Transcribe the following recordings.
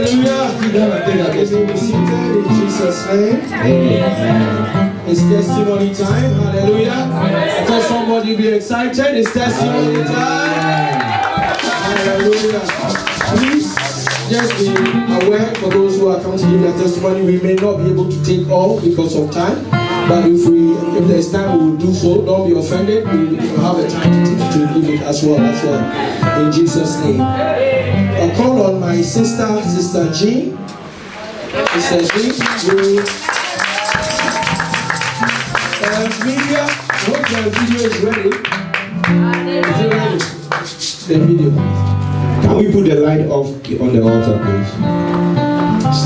Hallelujah. Let's be seated in Jesus' name. Amen. It's testimony time. Hallelujah. I tell somebody be excited. It's testimony time. Hallelujah. Please just be aware for those who are coming to give their testimony. We may not be able to take all because of time. But if there's time, we will do so. Don't be offended. We will have a time to give it as well. In Jesus' name. I call on my sister Jean. Sister Jean, media. I hope the video is ready. Is it ready? The video. Can we put the light off on the altar, please?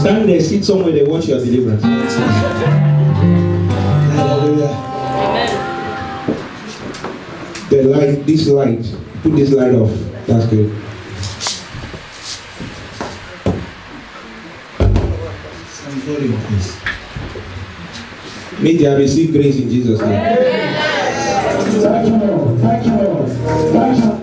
Stand there, sit somewhere, they watch your deliverance. Hallelujah. The light, this light, put this light off. That's good. Some volume, please. May they receive grace in Jesus' name. Thank you, Lord. Thank you, Lord. Thank you.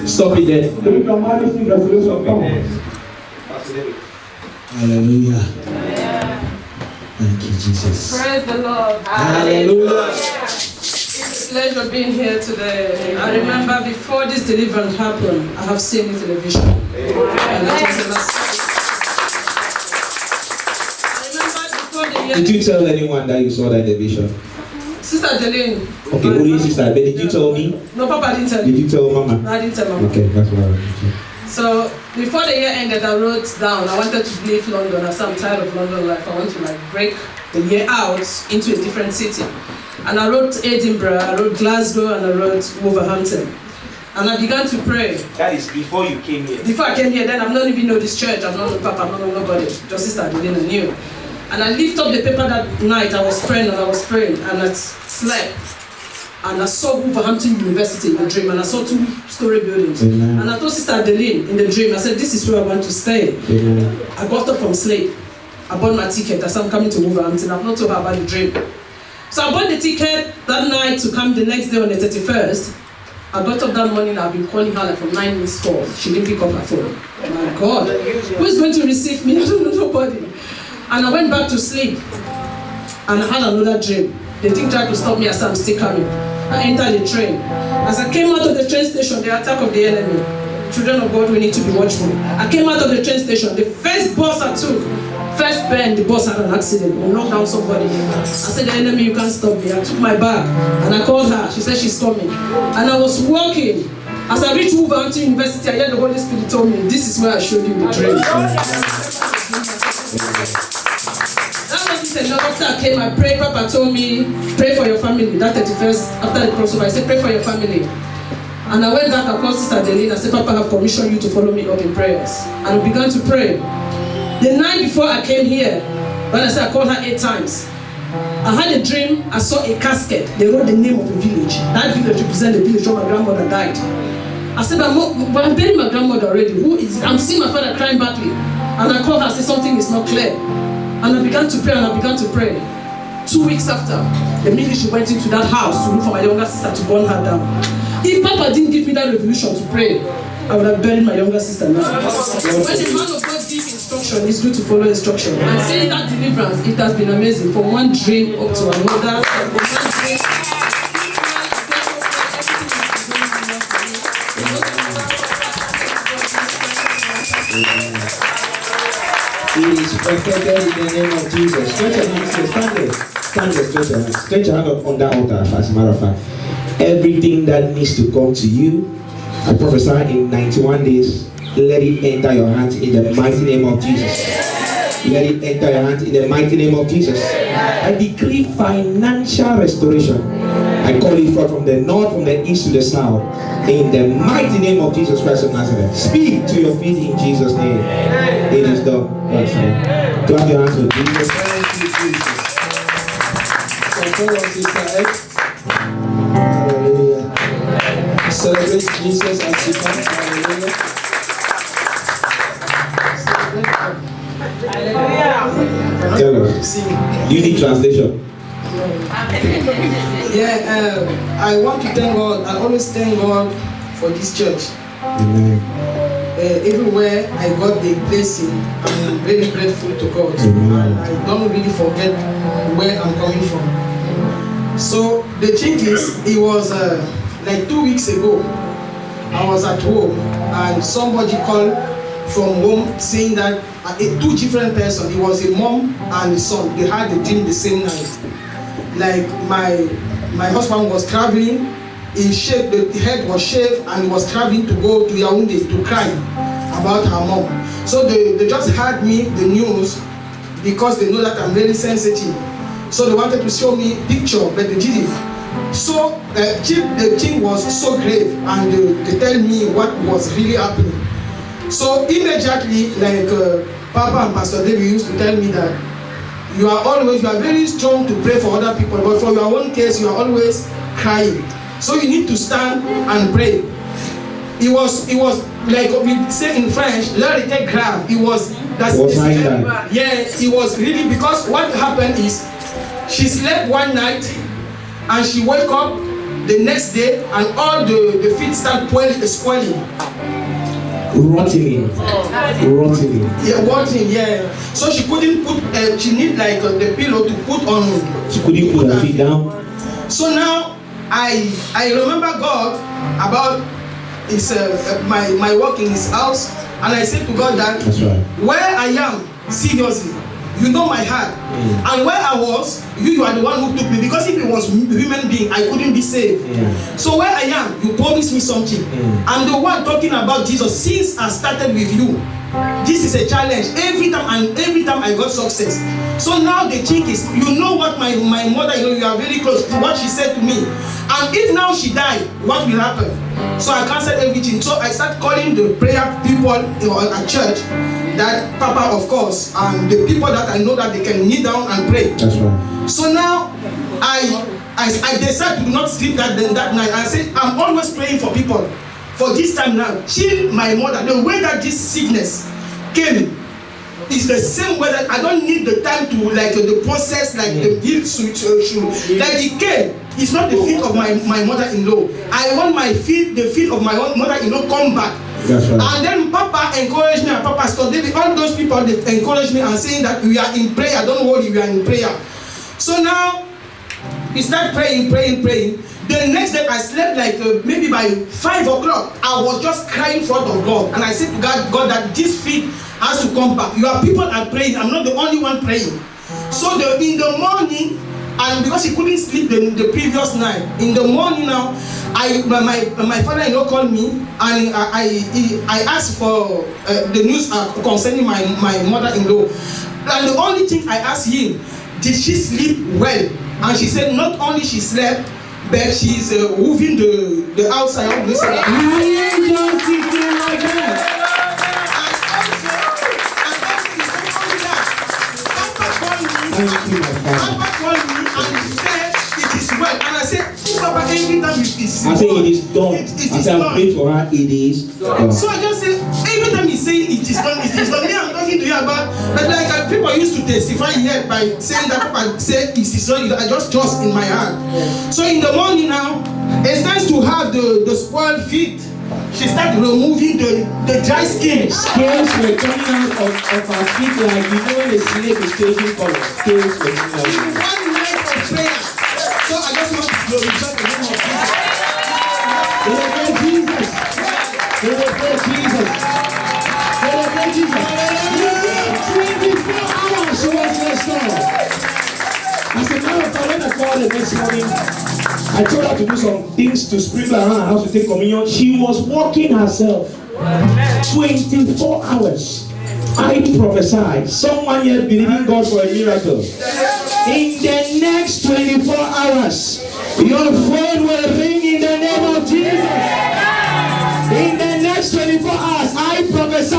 Stop it there. Hallelujah. Thank you, Jesus. Praise the Lord. Hallelujah. It's a pleasure being here today. I remember before this deliverance happened, I have seen it in a vision. And that was the last. I remember before the year. Did you tell anyone that you saw that in the vision? Sister Jeline. Okay, who is sister? But did you tell me? No, Papa didn't tell Did me. you tell Mama? No, I didn't tell Mama. Okay, that's what I was. So before the year ended, I wrote down I wanted to leave London. I said I'm tired of London life. I want to break the year out into a different city. And I wrote Edinburgh, I wrote Glasgow, and I wrote Wolverhampton. And I began to pray. That is before you came here. Before I came here, then I've not even know this church. I've not known Papa, I've not known nobody. Just Sister Adelina knew. And I lifted up the paper that night. I was praying and I slept. And I saw Wolverhampton University in the dream, and I saw 2-story buildings. Amen. And I told Sister Adeline in the dream, I said, this is where I want to stay. Amen. I got up from sleep. I bought my ticket. I said, I'm coming to Wolverhampton. I've not told her about the dream. So I bought the ticket that night to come the next day on the 31st. I got up that morning. I've been calling her like for 9 missed calls. She didn't pick up her phone. Oh my God, who is going to receive me? I don't know nobody. And I went back to sleep. And I had another dream. The thing tried to stop me as I'm still coming. I entered the train. As I came out of the train station, the attack of the enemy. Children of God, we need to be watchful. I came out of the train station. The first bus I took, first bend, the bus had an accident. We knocked down somebody. I said, the enemy, you can't stop me. I took my bag and I called her. She said she's coming. And I was walking. As I reached Wolverhampton University, I heard the Holy Spirit told me, this is where I showed you the dream. After I came, I prayed. Papa told me, pray for your family. That 31st, after the crossover, I said, pray for your family. And I went back across Sister Adeline. I said, Papa, I have commissioned you to follow me up in prayers. And we began to pray. The night before I came here, when I said I called her 8 times, I had a dream. I saw a casket. They wrote the name of the village. That village represents the village where my grandmother died. I said, but I'm burying my grandmother already. Who is? I'm seeing my father crying badly. And I called her. I said, something is not clear. And I began to pray. 2 weeks after, the ministry went into that house to look for my younger sister to burn her down. If Papa didn't give me that revelation to pray, I would have buried my younger sister now. When the man of God gives instruction, it's good to follow instruction. And seeing that deliverance, it has been amazing. From one dream up to another. It is perfected in the name of Jesus. Stretch your hands, stand there. Stand there, stretch your hands. Stretch your hand on that altar, as a matter of fact. Everything that needs to come to you, I prophesy in 91 days, let it enter your hands in the mighty name of Jesus. Let it enter your hands in the mighty name of Jesus. I decree financial restoration. I call it forth from the north, from the east to the south. In the mighty name of Jesus Christ of Nazareth. Speak to your feet in Jesus' name. It is done. Clap your hands for Jesus. Thank you, Jesus. So, follow Sister X. Hallelujah. Celebrate Jesus as he comes. Hallelujah. Tell us. You need translation. Yeah, I want to thank God. I always thank God for this church. Amen. Everywhere I got the blessing, I'm very grateful to God. Amen. And I don't really forget where I'm coming from. So the thing is, it was like 2 weeks ago. I was at home and somebody called from home saying that 2 different persons. It was a mom and a son. They had the dream the same night. Like my husband was traveling. He shaved, the head was shaved, and he was traveling to go to Yaoundé to cry about her mom. So they just had me the news because they know that I'm very sensitive. So they wanted to show me picture, but they didn't. So the thing was so grave, and they tell me what was really happening. So immediately, like Papa and Pastor David used to tell me that you are very strong to pray for other people, but for your own case, you are always crying. So you need to stand and pray. It was like we say in French, l'heure était grave. It was it was really, because what happened is she slept one night and she woke up the next day and all the feet start swelling. Rotting. Yeah, rotting, yeah. So she couldn't put, she need like the pillow to put on. She couldn't put her feet down. So now I remember God about his my work in his house, and I said to God that where I am, seriously, you know my heart, and where I was, you are the one who took me, because if it was human being, I couldn't be saved. So where I am, you promised me something. I'm the one talking about Jesus since I started with you. this is a challenge. Every time I got success. So now the thing is, you know what my mother, you are very close to what she said to me. And if now she died, what will happen? So I canceled everything. So I started calling the prayer people at church, that Papa, of course, and the people that I know that they can kneel down and pray. That's right. So now I decided to not sleep that night. I said, I'm always praying for people. For this time now, till my mother, the way that this sickness came is the same way that I don't need the time to the process, the guilt should like it came. It's not the feet of my mother-in-law. I want the feet of my mother-in-law come back. That's right. And then Papa encouraged me, and Papa Pastor David, all those people, they encouraged me and saying that we are in prayer. Don't worry, we are in prayer. So now we start praying. The next day I slept maybe by 5 o'clock. I was just crying in front of God, and I said to God that this feet has to come back. Your people are praying. I'm not the only one praying. So in the morning, and because he couldn't sleep the previous night, in the morning now, my father-in-law called me, and I asked for the news concerning my mother-in-law. And the only thing I asked him, did she sleep well? And she said not only she slept, but she's moving the outside of this. Papa called me and he said it is well. And I said, Papa, every time it is I say it is done. I say I prayed for her, it is done. So I just say, every time he's saying it is done, it is done. Here I'm talking to you about, but people used to testify here by saying that Papa said it is done. I just trust in my heart. So in the morning now, it's nice to have the spoiled feet. She started removing the dry skin. Scales were coming out of her feet like when a snake is changing color. Scales were coming out. In one night of prayer. So I just want to glorify the name of Jesus. Celebrate Jesus. Celebrate Jesus. 24 hours she was restored. As a matter of fact, when I called the next morning, I told her to do some things to sprinkle around her house to take communion. She was walking herself 24 hours. I prophesied. Someone here believing God for a miracle. In the next 24 hours, your phone will ring in the name of Jesus. In the next 24 hours, I prophesy.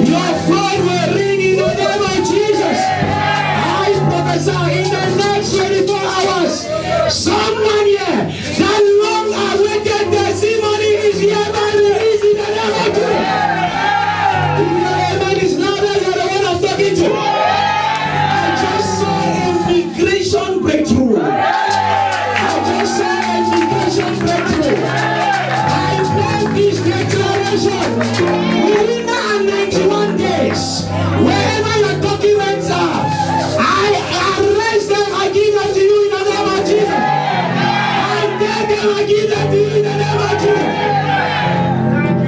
Your phone will ring in the name of Jesus. I prophesy in the next 24 hours. Someone here, that long-awaited testimony is here by release in the name of Jesus. If your amen is louder than the one I'm talking to. I just saw immigration breakthrough. I make this declaration. Within 91 days, wherever your documents are, I arrest them. I give them to you in the name of Jesus. I take them. I give them to you in the name of Jesus.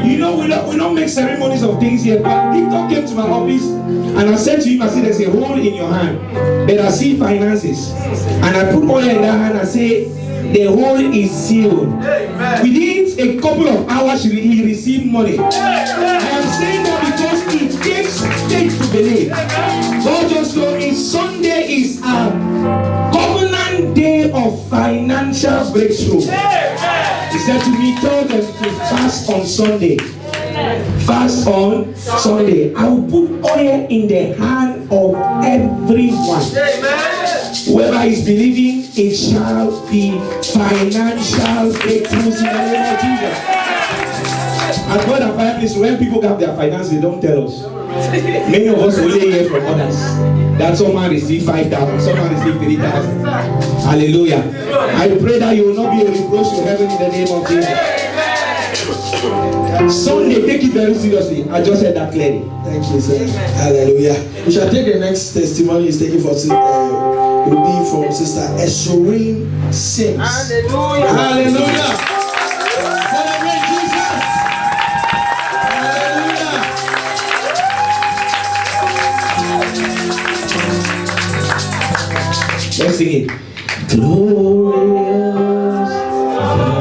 You know, we don't make ceremonies of things here. But Victor came to my office and I said to him, I said, there's a hole in your hand, but I see finances. And I put oil in that hand and say, the hole is sealed. Within a couple of hours, he received money. I am saying that because it takes faith to believe. God just told me Sunday is a covenant day of financial breakthrough. He said to me, tell them to fast on Sunday. Fast on Sunday. I will put oil in the hand of everyone. Whoever is believing, it shall be financial breakthroughs in the name of Jesus. And God and families, when people have their finances, they don't tell us. Many of us only hear from others that someone received 5,000, someone received 3,000. Hallelujah. I pray that you will not be a reproach to heaven in the name of Jesus. Sunday, take it very seriously. I just said that clearly. Thank you, sir. Hallelujah. We shall take the next testimony. Is taken for will be from Sister Esreen Sims. Hallelujah. Hallelujah. Celebrate Jesus. Hallelujah. Let's sing it. Glorious. God.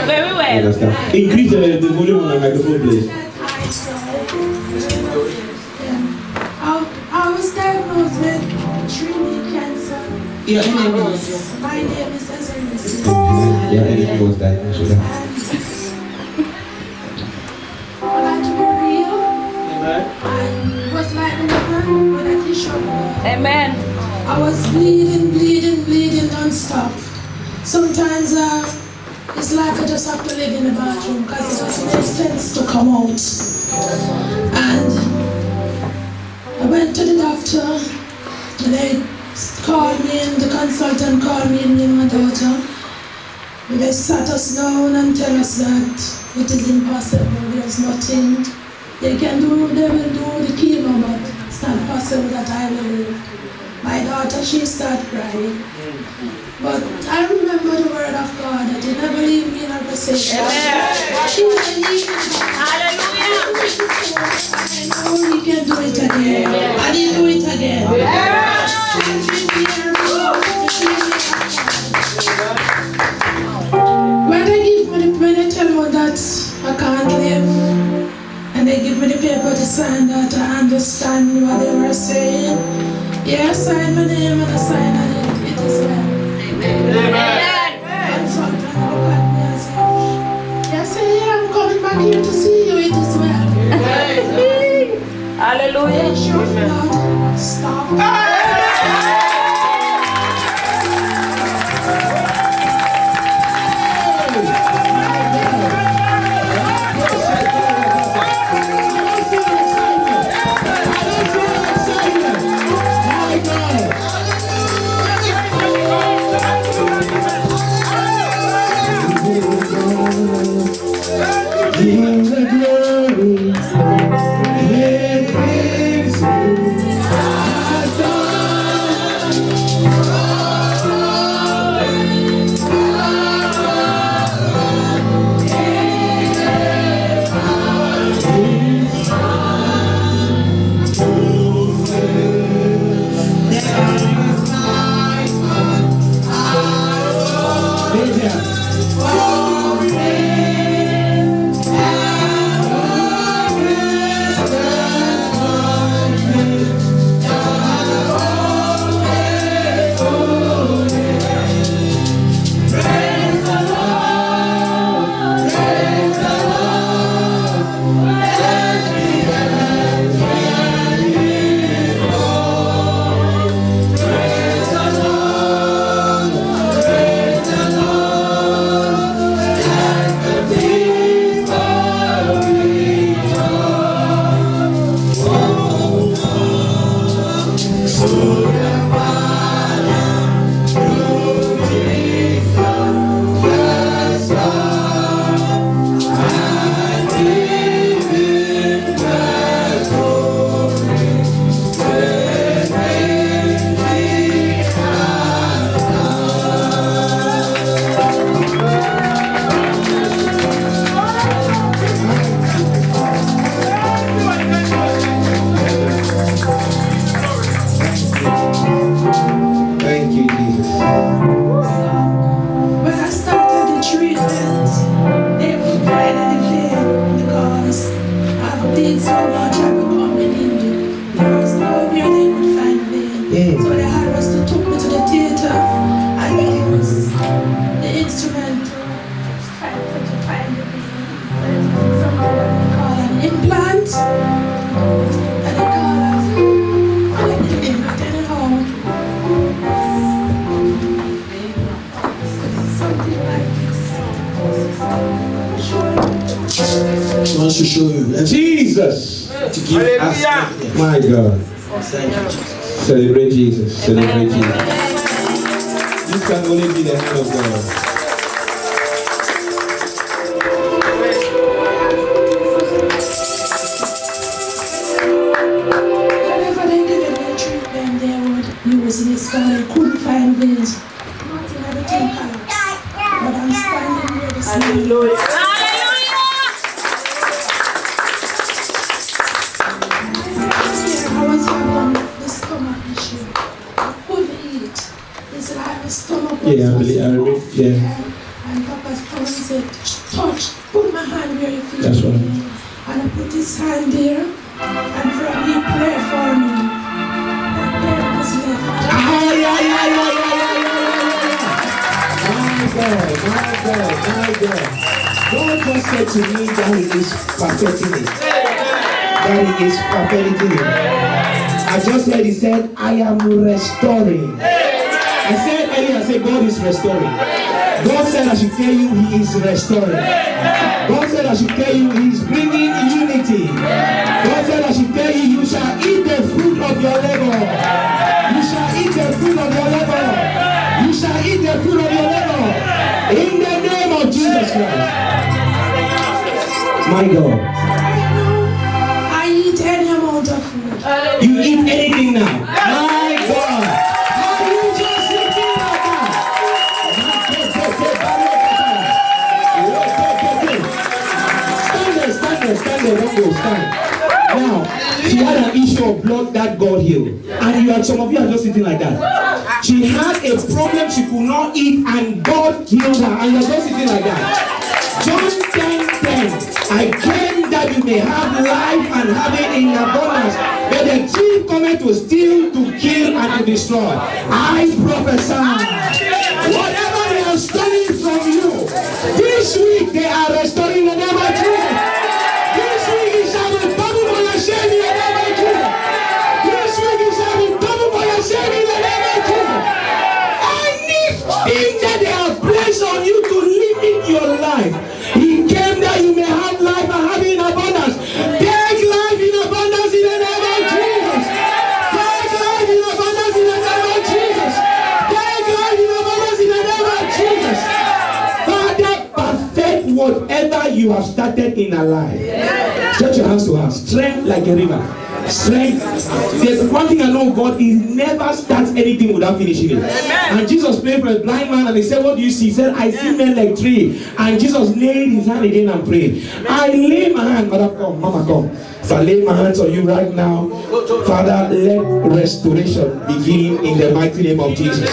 Very well. Increase the volume on the microphone, please. I was diagnosed with kidney cancer. Your enemy was My name is Ezra. Your enemy was diagnosed with that. I like to be real. I was like a woman with a tissue. Amen. I was bleeding non-stop. Sometimes it's like I just have to live in the bathroom because it doesn't make sense to come out. And I went to the doctor and they called me and the consultant called me and my daughter. They sat us down and tell us that it is impossible. There's nothing they can do. They will do the chemo, but it's not possible that I will live. My daughter, she started crying. But I remember the word of God that He never leave me nor forsake me. Hallelujah. I know He can do it again. And He'll do it again. When they tell me that I can't live, and they give me the paper to sign that I understand what they were saying, yeah, I signed my name and I signed on it. It is well. And sometimes look at me and say, yes, yeah, I'm coming back here to see you. It is well. Hallelujah. Sure, Lord, stop. I He wants to show you. Jesus. To give us. My God. Thank you, Jesus. Celebrate Jesus. Celebrate Jesus. This can only be the hand of God. Whenever they did a treatment, they would use this car. They couldn't find ways. Nothing, everything collapsed. But I'm standing here this morning. I was having the stomach issue. I couldn't eat. It's like the stomach was Yeah, I believe. And Papa's phone said, touch, put my hand where you feel That's right. pain. And I put his hand there, and from he prayed for me. And there was left. My God. God just said to me that He is perfecting it. That He is perfecting it. I just heard He said, I am restoring. I said earlier, I said God is restoring. God said I should tell you He is restoring. God said I should tell you He is bringing unity. God said I should tell you, you shall eat the fruit of your labor. You shall eat the fruit of your labor. You shall eat the fruit of your labor. In the name of Jesus Christ. My God. I eat any amount of food. You eat anything now. My God. How you just eating like that? Stand there, don't go, stand. Now, she had an issue of blood that God healed. And some of you are just sitting like that. She had a problem she could not eat and God healed her. And you are just sitting like that. John 10:10. I came that you may have life and have it in abundance. But the thief cometh to steal, to kill, and to destroy. I prophesy. Whatever they are stealing from you, this week they are restoring the name of Jesus. This week it shall be double for your shame in the name of Jesus. This week it shall be double for your shame in the name of Jesus. Anything that they have placed on you to limit your life, He came that you may have life and have it in abundance. Take life in abundance in the name of Jesus. Take life in abundance in the name of Jesus. Take life in abundance in the name of Jesus. Father, perfect whatever you have started in our life. Stretch your hands to her. Strength like a river. Strength. There's one thing I know, God, He never starts anything without finishing it. And Jesus prayed for a blind man and He said, what do you see? He said, I see men like tree. And Jesus laid His hand again and prayed. I lay my hand, Mother, come, Mama, come. So I lay my hands on you right now. Father, let restoration begin in the mighty name of Jesus.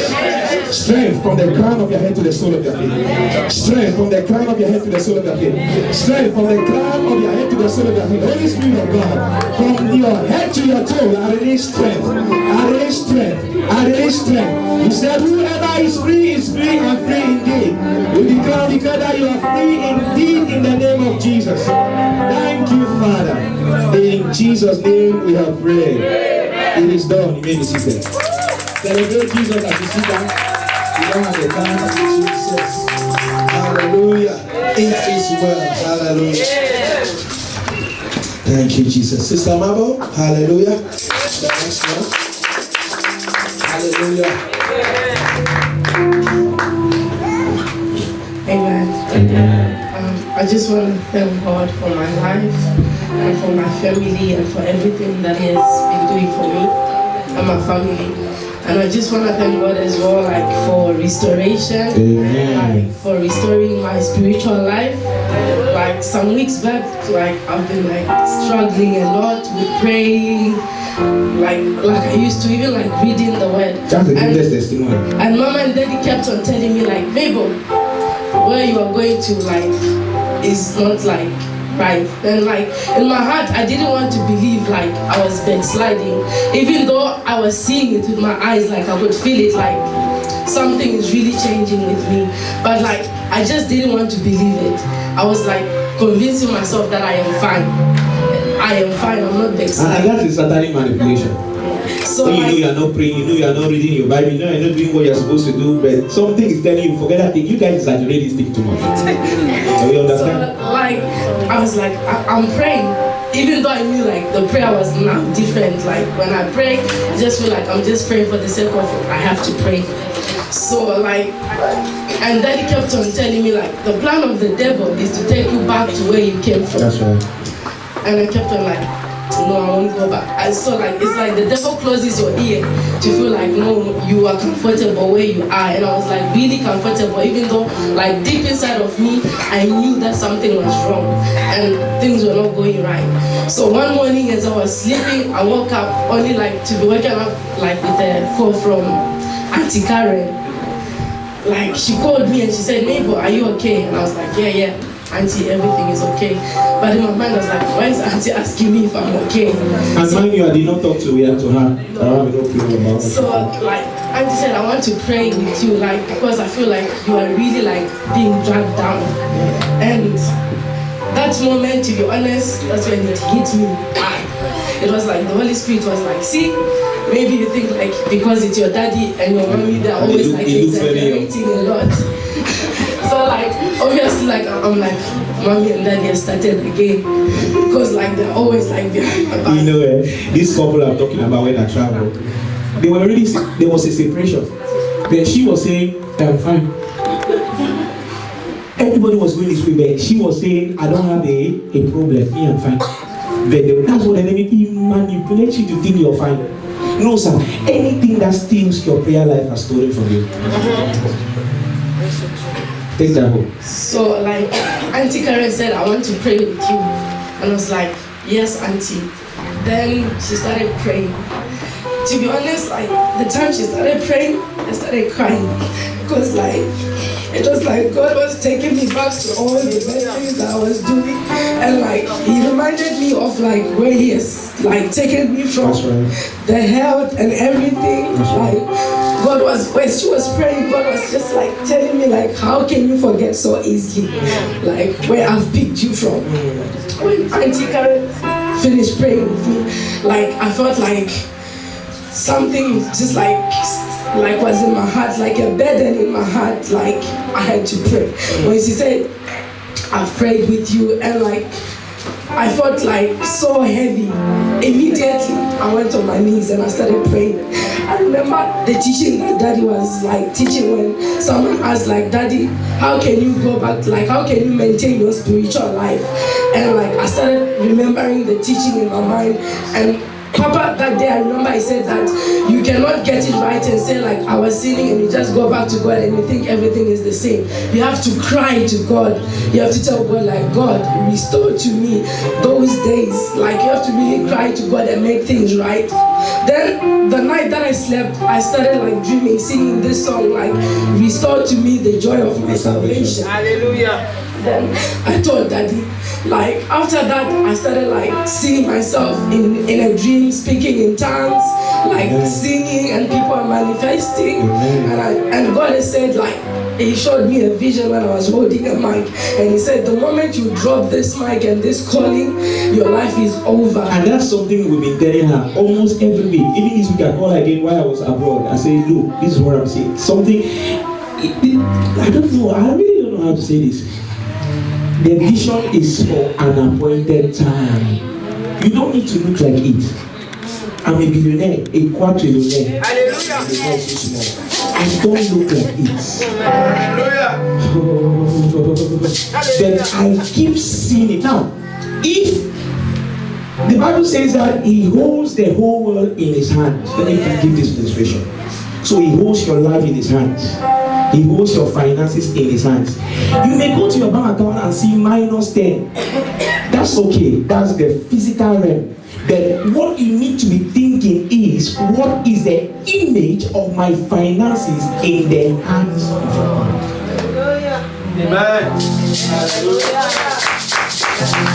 Strength from the crown of your head to the sole of your feet. Strength from the crown of your head to the sole of your feet. Strength from the crown of your head to the sole of your feet. Holy Spirit of God, from your head to your toe, I release strength. I release strength. I release strength. You said, whoever is free and free indeed. We declare that you are free indeed in the name of Jesus. Thank you, Father. In Jesus' name we have prayed. It is done. You may be seated. Celebrate Jesus as you sit down. You don't have the time. Jesus. Hallelujah. It is well. Hallelujah. Thank you, Jesus. Sister Mabo, hallelujah. The next one. Hallelujah. Amen. I just want to thank God for my life and for my family and for everything that He has been doing for me and my family. And I just want to thank God as well, like for restoration, like for restoring my spiritual life. Like some weeks back, like I've been like struggling a lot with praying, like I used to, even like reading the word. And Mama and Daddy kept on telling me like, Mabel, where you are going to like is not like right. And like in my heart I didn't want to believe like I was backsliding, even though I was seeing it with my eyes, like I could feel it, like something is really changing with me, but like I just didn't want to believe it. I was like convincing myself that I am fine, I'm not backsliding. And that is satanic manipulation. So when you know you are not praying, you know you are not reading your Bible, you know you are not doing what you are supposed to do, but something is telling you, forget that thing. You guys exaggerate this thing too much. So you understand? So, like I was like, I'm praying. Even though I knew like the prayer was now different. Like when I pray, I just feel like I'm just praying for the sake of I have to pray. So like, and Daddy kept on telling me like the plan of the devil is to take you back to where you came from. That's right. And I kept on like, no, I won't go back. I saw like, it's like the devil closes your ear to feel like, no, you are comfortable where you are. And I was like really comfortable, even though like deep inside of me, I knew that something was wrong and things were not going right. So one morning as I was sleeping, I woke up only like to be waking up like with a call from Auntie Karen. Like she called me and she said, neighbor, are you okay? And I was like, yeah. Auntie, everything is okay. But in my mind, I was like, why is Auntie asking me if I'm okay? And mind you, I did not talk to her. So, like, Auntie said, I want to pray with you, like, because I feel like you are really, like, being dragged down. And that moment, to be honest, that's when it hit me. It was like, the Holy Spirit was like, see, maybe you think, like, because it's your daddy and your mommy, they're always, like, exaggerating a lot. So like obviously like I'm like mommy and daddy have started again because like they're always like behind my back. You know, this couple I'm talking about when I travel, they were really, there was a separation. Then she was saying, I'm fine. Everybody was going this way, but she was saying, I don't have a problem, me I'm fine. But that's what the enemy manipulates you to think you're fine. No sir, anything that steals your prayer life has stolen from you. Take that home. So like Auntie Karen said, I want to pray with you. And I was like, yes, Auntie. Then she started praying. To be honest, like the time she started praying, I started crying. Because like, it was like God was taking me back to all the bad things that I was doing. And like, he reminded me of like where he has like taken me from, the health and everything. Like, God was, when she was praying, God was just like telling me like, how can you forget so easily? Like where I've picked you from. When Auntie Karen finished praying with me, like I felt like something just like was in my heart, like a burden in my heart, like I had to pray. When she said, I've prayed with you, and like I felt like so heavy. Immediately, I went on my knees and I started praying. I remember the teaching that Daddy was like teaching when someone asked like, Daddy, how can you go back, like how can you maintain your spiritual life? And like I started remembering the teaching in my mind, and Papa, that day I remember I said that you cannot get it right and say like I was sinning and you just go back to God and you think everything is the same. You have to cry to God. You have to tell God like, God, restore to me those days. Like you have to really cry to God and make things right. Then the night that I slept, I started like dreaming, singing this song like, restore to me the joy of my salvation. Hallelujah. Then I told Daddy, like after that I started like seeing myself in a dream, speaking in tongues, like singing, and people are manifesting. And God has said like, he showed me a vision when I was holding a mic, and he said the moment you drop this mic and this calling, your life is over. And that's something we've been telling her almost every week. Even this week I called again while I was abroad. I said, look, this is what I'm saying. Something, I don't know, I really don't know how to say this. The vision is for an appointed time. You don't need to look like it. I'm a billionaire, a quadrillionaire. I don't look like it. But I keep seeing it. Now, if the Bible says that he holds the whole world in his hands, then he can give this illustration. So he holds your life in his hands. He holds your finances in his hands. You may go to your bank account and see -10. That's okay. That's the physical realm. But what you need to be thinking is, what is the image of my finances in the hands of God? Amen.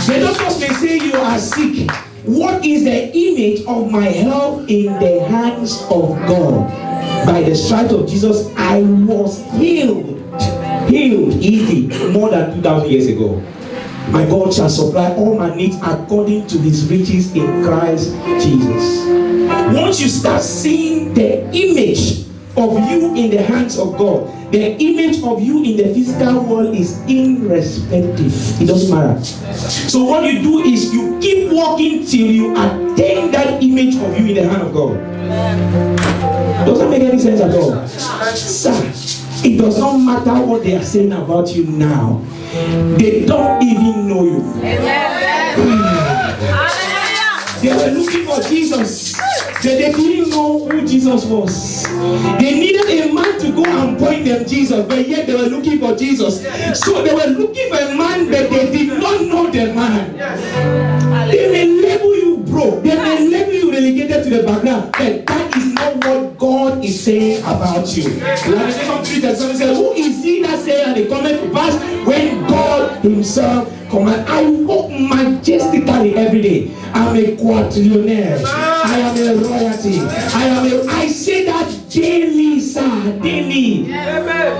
The doctors may say you are sick. What is the image of my health in the hands of God? By the stripes of Jesus, I was healed. Healed, easy, more than 2,000 years ago. My God shall supply all my needs according to his riches in Christ Jesus. Once you start seeing the image of you in the hands of God, the image of you in the physical world is irrespective. It doesn't matter. So what you do is you keep walking till you attain that image of you in the hand of God. Doesn't make any sense at all. Sir, it does not matter what they are saying about you now. They don't even know you. They were looking for Jesus. They didn't know who Jesus was. They needed a man to go and point them Jesus, but yet they were looking for Jesus. So they were looking for a man, but they did not know the man. They may label you broke. They may label you relegated to the background, but that is not what God is saying about you. Revelation 3:7 says, who is he that says and it cometh to pass when God himself command? I walk majestically every day. I'm a quadrillionaire. I am a royalty. I say that daily, sir, daily.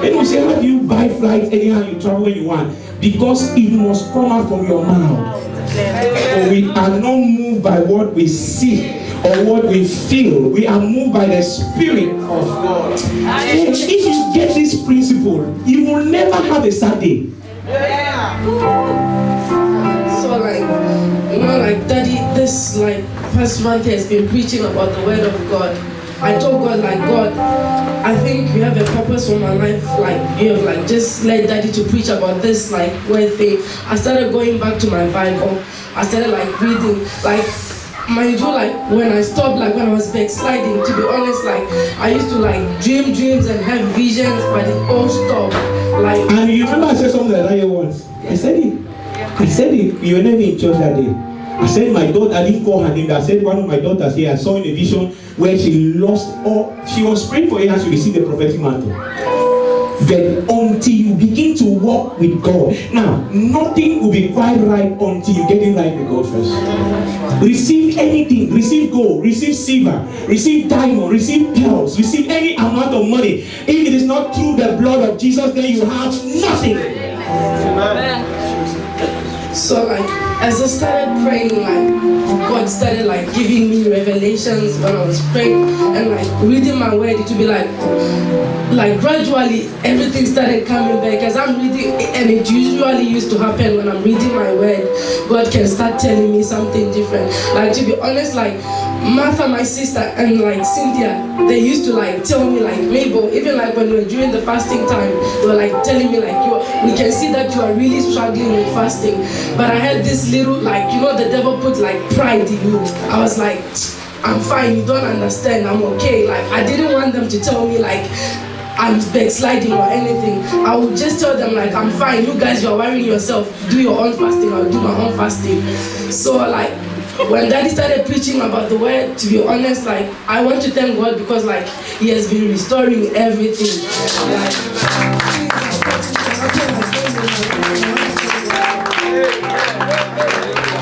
They don't say, how do you buy flights anyhow you travel when you want? Because it must come out from your mouth. So we are not moved by what we see or what we feel. We are moved by the Spirit of God. And if you get this principle, you will never have a sad day. So like Daddy, this like past month has been preaching about the word of God. I told God, like, God, I think you have a purpose for my life. Like, you have like just let Daddy to preach about this like word thing. I started going back to my Bible. I started like reading, like, mind you, like when I stopped, like when I was backsliding, to be honest, like I used to like dream dreams and have visions, but it all stopped. Like, and you remember I said something like that here once. I said it. You were never in church that day. I said my daughter, I didn't call her name. I said one of my daughters here, I saw in a vision where she lost all, she was praying for her as she received the prophetic mantle. Then until you begin to walk with God, now nothing will be quite right until you get it right with God first. Receive anything, receive gold, receive silver, receive diamond, receive pearls, receive any amount of money. If it is not through the blood of Jesus, then you have nothing. Amen. So like as I started praying, like God started like giving me revelations when I was praying and like reading my word. It would be like gradually everything started coming back as I'm reading, and it usually used to happen when I'm reading my word. God can start telling me something different. Like, to be honest, like Martha, my sister, and like Cynthia, they used to like tell me like, Mabel, even like when we were during the fasting time, they were like telling me like, we can see that you are really struggling with fasting. But I had this little like, the devil put like pride in me. I was like, I'm fine, you don't understand, I'm okay. Like, I didn't want them to tell me like I'm backsliding or anything. I would just tell them like, I'm fine, you guys, you're worrying yourself, do your own fasting, I'll do my own fasting. So like, when Daddy started preaching about the word, to be honest, like, I want to thank God because like he has been restoring everything. Like,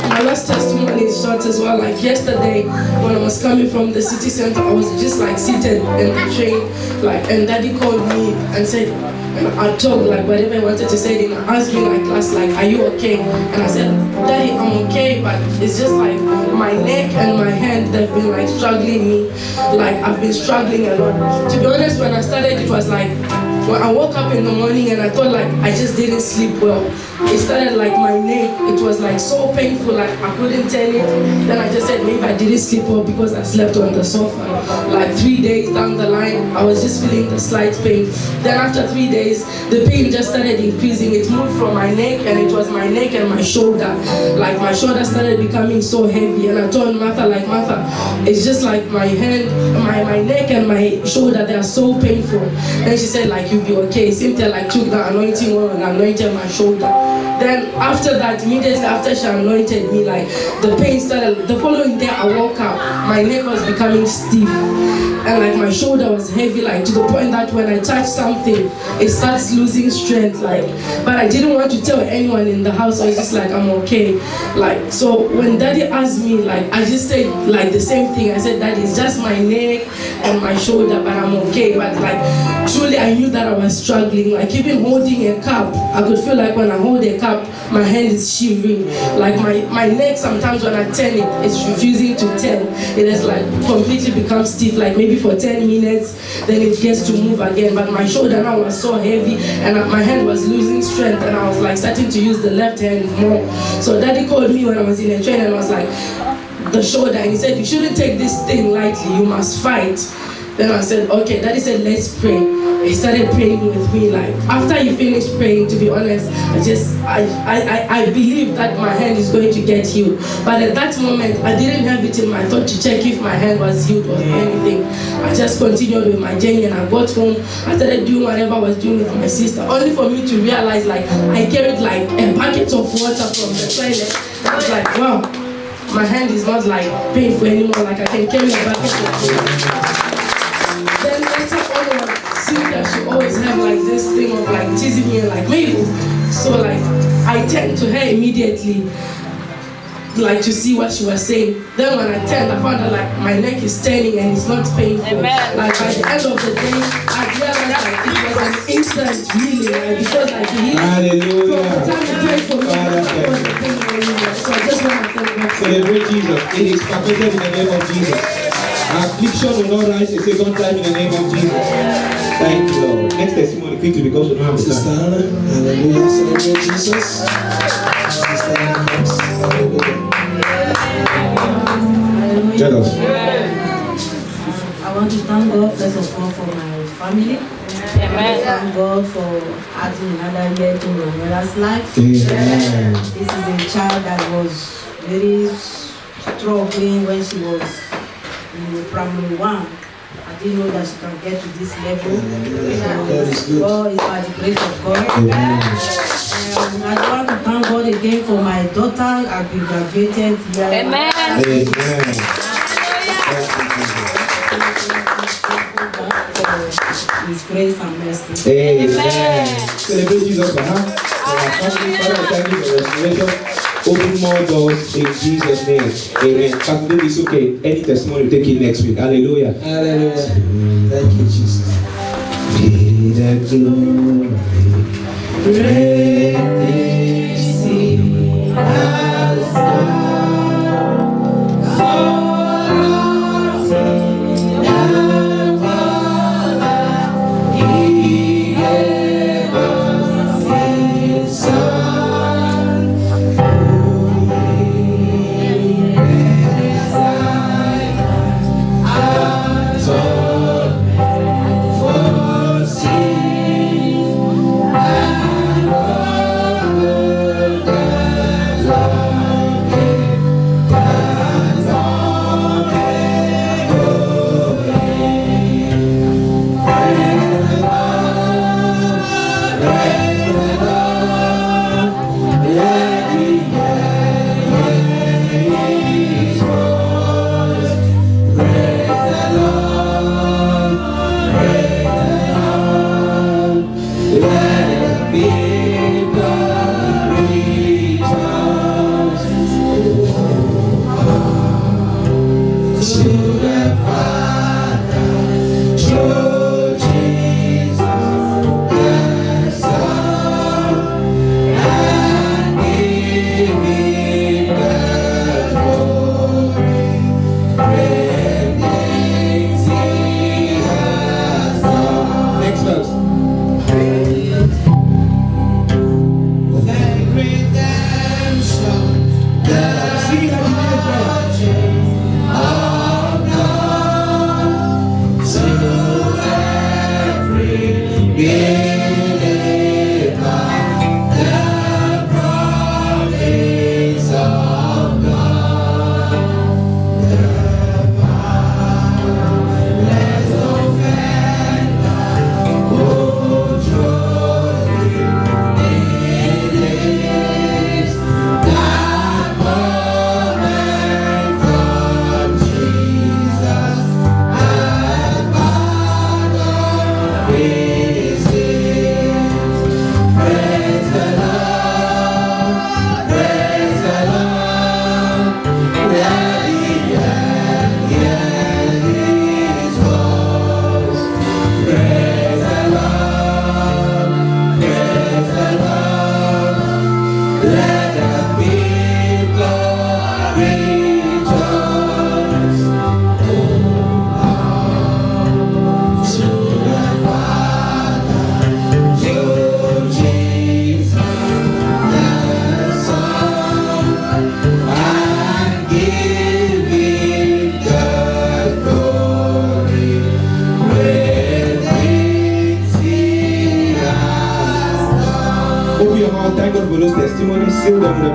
my last testimony is short as well. Like yesterday, when I was coming from the city center, I was just like seated in the train, like, and Daddy called me and said, and I told like whatever I wanted to say, then I asked me like last, like, are you okay? And I said, Daddy, I'm okay, but it's just like my neck and my hand, they've been like struggling me. Like I've been struggling a lot. To be honest, when I started, it was like, when I woke up in the morning and I thought like I just didn't sleep well. It started like my neck, it was like so painful, like I couldn't tell it. Then I just said maybe I didn't sleep well because I slept on the sofa. Like 3 days down the line, I was just feeling the slight pain. Then after 3 days, the pain just started increasing. It moved from my neck, and it was my neck and my shoulder. Like my shoulder started becoming so heavy, and I told Martha, like, Martha, it's just like my hand, my neck and my shoulder, they are so painful. Then she said like, you'll be okay. Cynthia like took the anointing oil and anointed my shoulder. Then after that, immediately after she anointed me, like the pain started. The following day I woke up, my neck was becoming stiff. And like my shoulder was heavy, like to the point that when I touch something, it starts losing strength. Like, but I didn't want to tell anyone in the house. I was just like, I'm okay. Like, so when Daddy asked me, like, I just said like the same thing. I said, Daddy, it's just my neck and my shoulder, but I'm okay. But like, truly, I knew that I was struggling. Like even holding a cup, I could feel like when I hold a cup, my hand is shivering. Like my neck, sometimes when I turn it, it's refusing to turn. It has like completely become stiff, like maybe maybe for 10 minutes, then it gets to move again. But my shoulder now was so heavy and my hand was losing strength, and I was like starting to use the left hand more. So daddy called me when I was in a train and was like, the shoulder, and he said, you shouldn't take this thing lightly, you must fight. Then I said, okay. Daddy said, let's pray. He started praying with me. Like after he finished praying, to be honest, I believed that my hand is going to get healed. But at that moment, I didn't have it in my thought to check if my hand was healed or anything. I just continued with my journey, and I got home. I started doing whatever I was doing with my sister, only for me to realize like I carried like a bucket of water from the toilet. I was like, wow, my hand is not like painful anymore. Like I can carry a bucket of water. Then later on, Cynthia, she always have like this thing of like teasing me and like Mabel. So like I turned to her immediately, like to see what she was saying. Then when I turned, I found out like my neck is turning and it's not painful. Amen. Like by the end of the day, I realized like it was an instant healing, like because like the healing. Hallelujah. From the time you prayed for me, I was the pain anymore. So I just want to thank God. Celebrate Jesus. It is perfected in the name of Jesus. Affliction will not rise a second time in the name of Jesus. Thank you, Lord. Next testimony quickly because we don't have the Sister time. Hannah, hallelujah, celebrate Jesus. Sister Hannah, hallelujah. Tell us. I want to thank God first of all for my family. Thank God for adding another year to my mother's life. Amen. This is a child that was very struggling when she was in primary 1. I didn't know that she can get to this level. So God is by the grace of God. I just want to thank God again for my daughter. I've been graduated here. Amen. For His grace and mercy. Amen. Celebrate Jesus for her. Our family, Father, thank you for restoration. Open more doors in Jesus' name. Amen. Pastor, it's okay. Any testimony we take it next week. Hallelujah. Hallelujah. Thank you, Jesus. Be the glory. Great is He has done. He gave us His Son. For sin and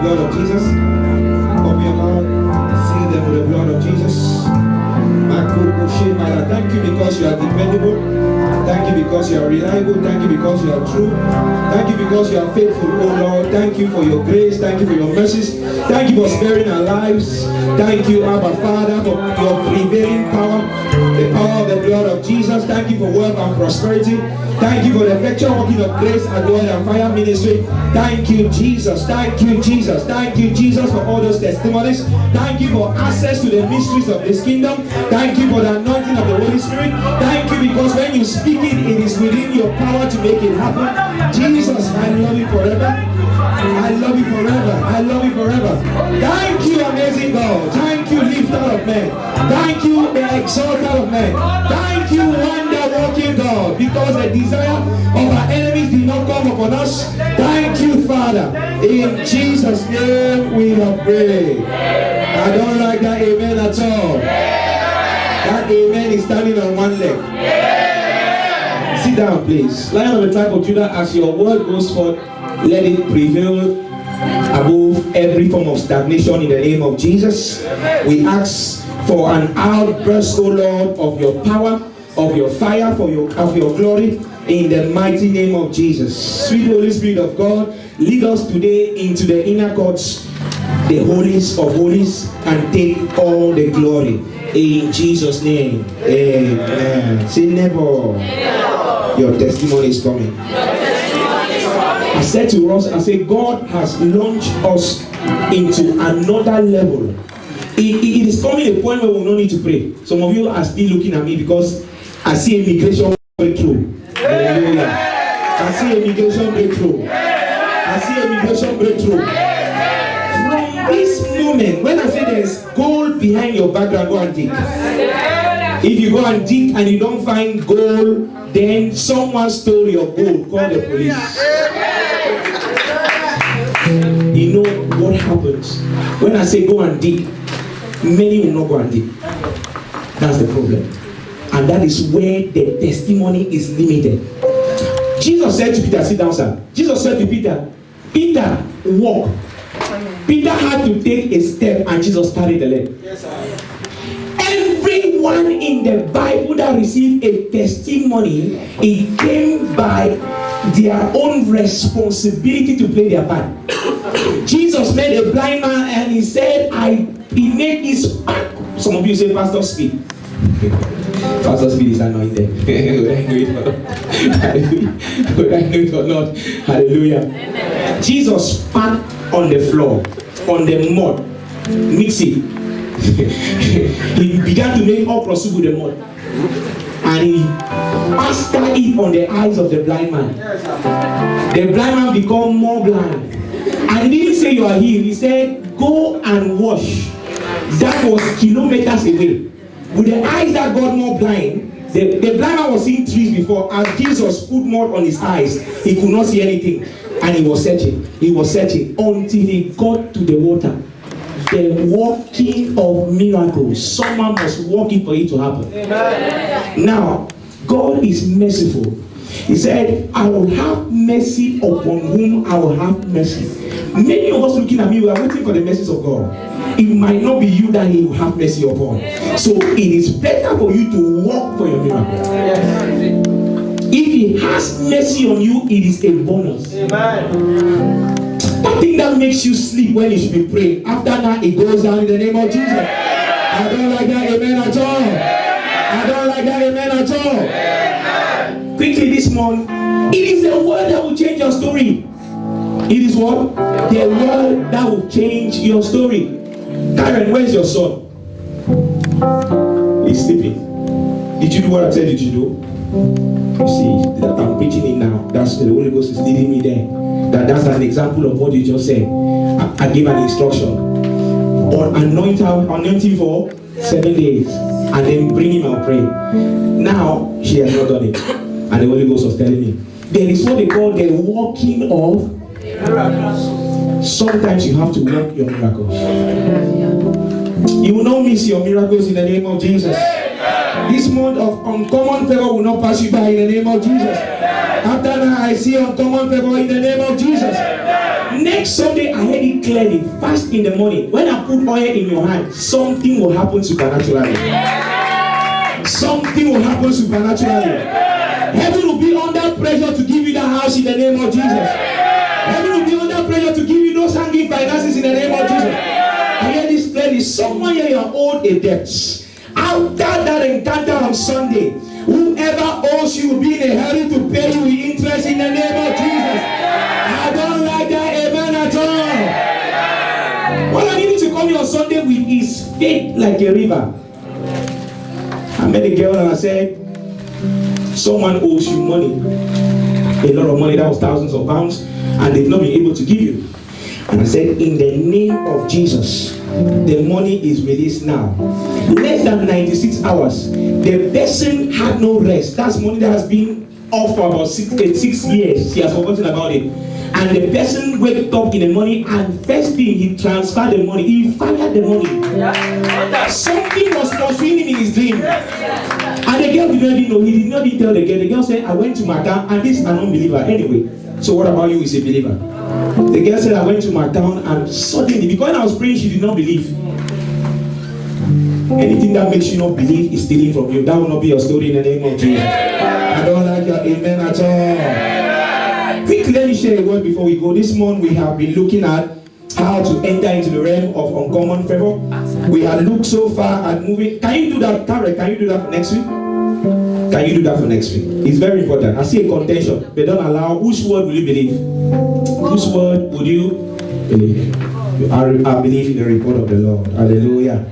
blood of Jesus. Open your mouth. Seal them with the blood of Jesus. Thank you because you are dependable. Thank you because you are reliable. Thank you because you are true. Thank you because you are faithful, oh Lord. Thank you for your grace. Thank you for your mercies. Thank you for sparing our lives. Thank you, Abba Father, for your prevailing power, the power of the blood of Jesus. Thank you for wealth and prosperity. Thank you for the effectual working of grace at Word and Fire Ministry. Thank you, Jesus. Thank you, Jesus. Thank you, Jesus, for all those testimonies. Thank you for access to the mysteries of this kingdom. Thank you for the anointing of the Holy Spirit. Thank you because when you speak it, it is within your power to make it happen. Jesus, I love you forever. I love you forever. I love you forever. Thank you, amazing God. Thank you, lifter of men. Thank you, the exalter of men. Thank you, wonder-working God, because the desire of our enemies did not come upon us. Thank you, Father. In Jesus' name we have prayed. I don't like that amen at all. That amen is standing on one leg. Sit down, please. Lion of the tribe of Judah, as your word goes forth, let it prevail above every form of stagnation in the name of Jesus. We ask for an outburst, O Lord, of your power, of your fire, of your glory, in the mighty name of Jesus. Sweet Holy Spirit of God, lead us today into the inner courts, the holies of holies, and take all the glory. In Jesus' name, amen. Say neighbor, your testimony is coming. I said to us, I said, God has launched us into another level. It is coming a point where we don't need to pray. Some of you are still looking at me because I see immigration breakthrough. Hallelujah. I see immigration breakthrough. I see immigration breakthrough. From this moment, when I say there's gold behind your background, go and dig. If you go and dig and you don't find gold, then someone stole your gold. Call the police. You know what happens when I say go and dig? Many will not go and dig. That's the problem. And that is where the testimony is limited. Jesus said to Peter, sit down, sir. Jesus said to Peter, Peter, walk. Peter had to take a step and Jesus carried the leg. Yes, sir. Everyone in the Bible that received a testimony, it came by their own responsibility to play their part. Jesus made a blind man and he said, he made his part. Some of you say, Pastor Speed. Pastor Speed is anointed. Whether I know it or not. Hallelujah. Amen. Jesus spat on the floor, on the mud, mix it. He began to make okra soup with the mud. And he plastered it on the eyes of the blind man. The blind man became more blind. And he didn't say you are healed. He said, go and wash. That was kilometers away. With the eyes that got more blind, the blind man was seeing trees before. As Jesus put mud on his eyes, he could not see anything. And he was searching. He was searching until he got to the water. The working of miracles. Someone must work it for it to happen. Amen. Now, God is merciful. He said, I will have mercy upon whom I will have mercy. Many of us looking at me, we are waiting for the mercies of God. It might not be you that he will have mercy upon. So it is better for you to work for your miracle. If he has mercy on you, it is a bonus. Amen. That thing that makes you sleep when you should be praying, after that it goes down in the name of Jesus. I don't like that amen at all. I don't like that amen at all. Quickly this morning, it is the word that will change your story. It is what? The word that will change your story. Karen, where's your son? He's sleeping. Did you do what I said? Did you do? You see, that I'm preaching it now. That's the Holy Ghost is leading me there. That's an example of what you just said. I gave an instruction on anointing for 7 days and then bring him and pray. Now she has not done it, and the Holy Ghost was telling me there is what they call the working of miracles. Sometimes you have to work your miracles. You will not miss your miracles in the name of Jesus. This month of uncommon favor will not pass you by in the name of Jesus. After that, I see uncommon favor in the name of Jesus. And next Sunday, I heard it clearly, fast in the morning. When I put oil in your hand, something will happen supernaturally. Something will happen supernaturally. Heaven will be under pressure to give you that house in the name of Jesus. Heaven will be under pressure to give you those hanging finances in the name of Jesus. I hear this clearly. Someone here, you are owed a debt. After that encounter on Sunday, whoever owes you will be in a hurry to pay you with interest in the name of Jesus. I don't like that amen at all. What I need to come here on Sunday with is faith like a river. I met a girl and I said, someone owes you money, a lot of money, that was thousands of pounds, and they've not been able to give you. And I said, in the name of Jesus, the money is released now. Less than 96 hours, the person had no rest. That's money that has been off for about 6 years. She has forgotten about it. And the person waked up in the morning, and first thing, he transferred the money. He fired the money. Something was pursuing him in his dream. And the girl did not even know. He did not even tell the girl. The girl said, I went to my town, and this is an unbeliever anyway. So what about you is a believer? The girl said, I went to my town, and suddenly, because when I was praying, she did not believe. Anything that makes you not believe is stealing from you. That will not be your story in the name of Jesus. I don't like your amen at all. Quickly, let me share a word before we go. This month we have been looking at how to enter into the realm of uncommon favor. We have looked so far at moving. Can you do that, Tarek? Can you do that for next week? Can you do that for next week? It's very important. I see a contention. They don't allow. Whose word will you believe? Whose word would you believe? I believe in the report of the Lord. Hallelujah.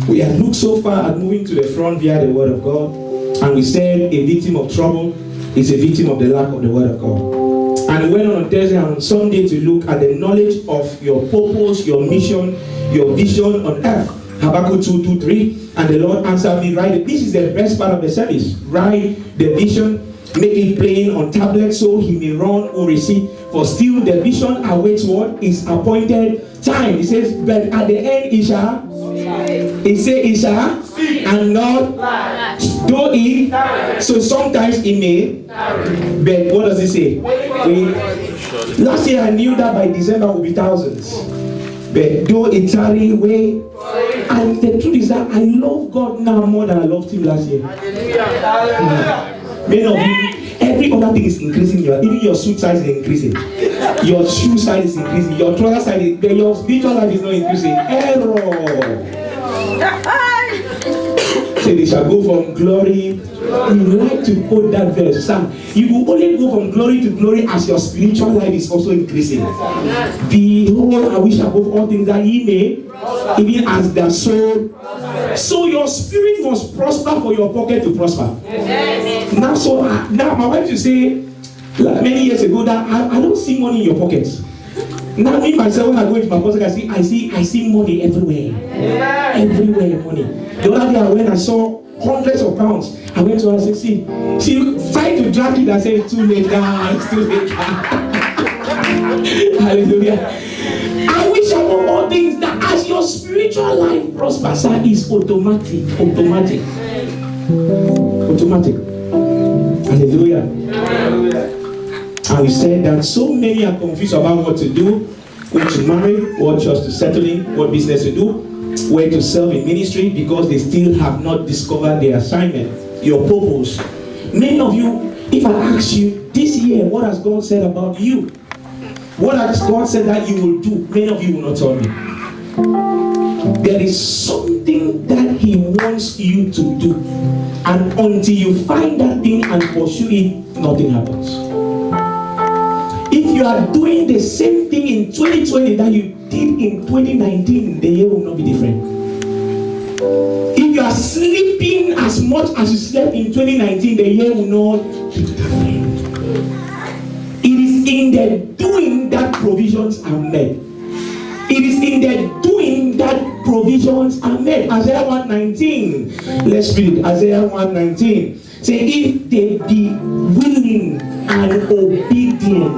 We have looked so far at moving to the front via the word of God. And we said a victim of trouble is a victim of the lack of the word of God. And we went on Thursday and on Sunday to look at the knowledge of your purpose, your mission, your vision on earth. Habakkuk 2:2-3. And the Lord answered me, write. This is the best part of the service. Write the vision, make it plain on tablets so he may run or receive. For still the vision awaits what is appointed time. It says, but at the end it shall. It says it shall and not though it. So sometimes it may. But what does it say? Wait. Last year I knew that by December will be thousands. But though it tarry away. And the truth is that I love God now more than I loved him last year. Many of you, every other thing is increasing. Even your suit size is increasing. Your shoe size is increasing. Your trouser size is, but your spiritual life is not increasing. Error. So they shall go from glory. You like to quote that verse, Sam. You will only go from glory to glory as your spiritual life is also increasing. Behold, I wish above all things that ye may, even as the soul. So your spirit must prosper for your pocket to prosper. Now my wife used to say, like many years ago, that I don't see money in your pockets. Now me myself, when I go into my pocket, I see money everywhere. Everywhere money. The other day when I saw hundreds of pounds, I went to her and said, see, she tried to drag it and say it's too late now, it's too late. Hallelujah. I wish above all things that as your spiritual life prospers, is automatic. Hallelujah. And we said that so many are confused about what to do, who to marry, what church to settle in, what business to do, where to serve in ministry, because they still have not discovered their assignment, your purpose. Many of you, if I ask you this year, what has God said about you? What has God said that you will do? Many of you will not tell me. There is something that He wants you to do. And until you find that thing and pursue it, nothing happens. If you are doing the same thing in 2020 that you did in 2019, the year will not be different. If you are sleeping as much as you slept in 2019, the year will not be different. It is in the doing that provisions are made. It is in the doing that provisions are made. Isaiah 1:19. Let's read Isaiah 1:19. Say, if they be willing and obedient,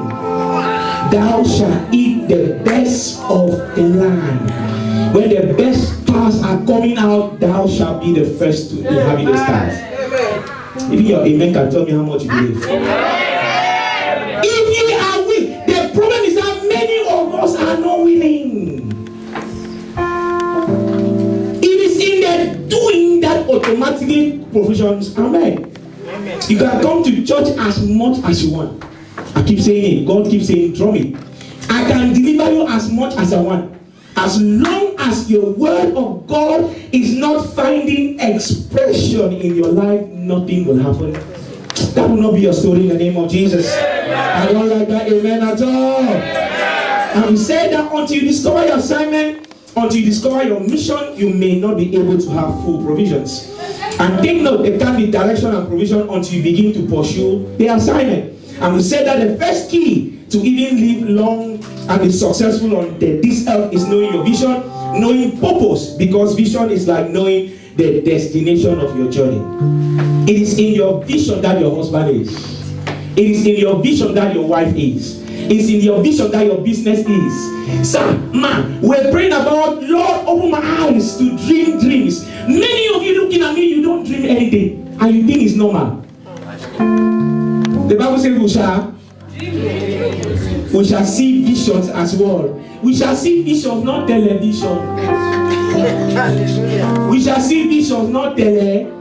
thou shalt eat the best of the land. When the best stars are coming out, thou shalt be the first to inhabit the stars. If your amen can tell me how much you believe. If ye are weak, the problem is that automatically provisions are made. You can come to church as much as you want. I keep saying it. God keeps saying, draw me. I can deliver you as much as I want. As long as your word of God is not finding expression in your life, nothing will happen. That will not be your story in the name of Jesus. I don't like that amen at all. And we said that until you discover your assignment, until you discover your mission, you may not be able to have full provisions. And take note, there can be direction and provision until you begin to pursue the assignment. And we said that the first key to even live long and be successful on this earth is knowing your vision, knowing purpose, because vision is like knowing the destination of your journey. It is in your vision that your husband is. It is in your vision that your wife is. It is in your vision that your business is. Sir, man, we're praying about, Lord, open my eyes to dream dreams. Many of you looking at me, you don't dream anything, and you think it's normal. The Bible says we shall see visions as well. We shall see visions, not television. We shall see visions, not televisions.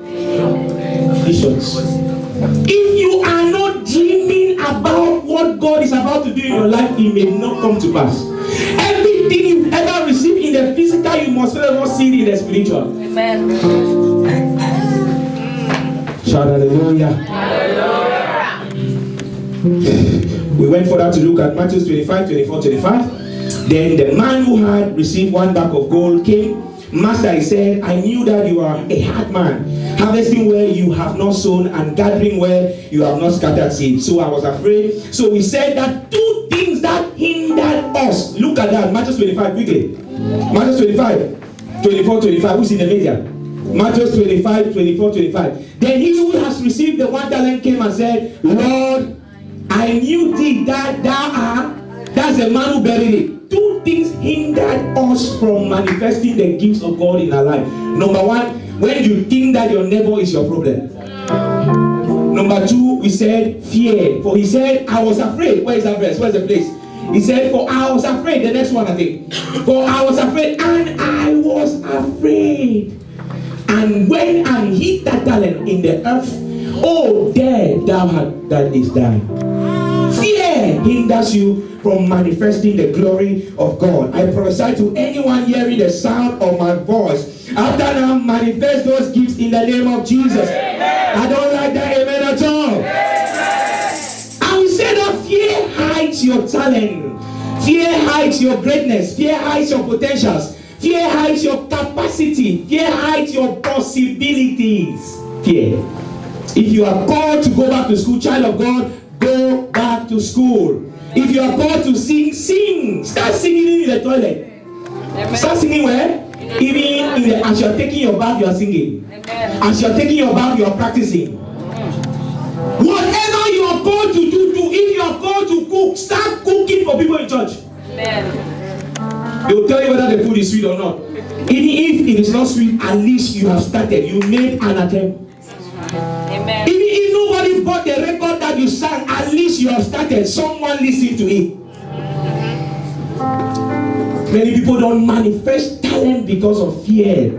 If you are not dreaming about what God is about to do in your life, it may not come to pass. Everything you've ever received in the physical, you must first see it in the spiritual. Amen. Shout hallelujah. We went further to look at Matthew 25, 24, 25. Then the man who had received one bag of gold came. Master, he said, I knew that you are a hard man, harvesting where you have not sown and gathering where you have not scattered seed. So I was afraid. So we said that two things that hindered us. Look at that. Matthew 25, quickly. Matthew 25, 24, 25. Who's in the media? Matthew 25, 24, 25. Then he who has received the 1 talent came and said, Lord, I knew thee that thou art. That's the man who buried it. Two things hindered us from manifesting the gifts of God in our life. Number one, when you think that your neighbor is your problem. Number two, we said fear. For he said, I was afraid. Where is that verse? Where's the place? He said, for I was afraid. The next one, I think. For I was afraid, and I was afraid. And when I hit that talent in the earth, oh, there thou that is thine. Fear hinders you from manifesting the glory of God. I prophesy to anyone hearing the sound of my voice, after now manifest those gifts in the name of Jesus. Amen. I don't like that amen at all. I will say that fear hides your talent. Fear hides your greatness. Fear hides your potentials. Fear hides your capacity. Fear hides your possibilities. Fear. If you are called to go back to school, child of God, go back to school. If you are called to sing, sing. Start singing in the toilet. Amen. Start singing where? Even as you are taking your bath, you are singing. Amen. As you are taking your bath, you are practicing. Whatever you are called to do, if you are called to cook, start cooking for people in church. Amen. They will tell you whether the food is sweet or not. Even if it is not sweet, at least you have started. You made an attempt. Amen. Even if nobody bought the record that you sang, at least you have started. Someone listened to it. Many people don't manifest talent because of fear.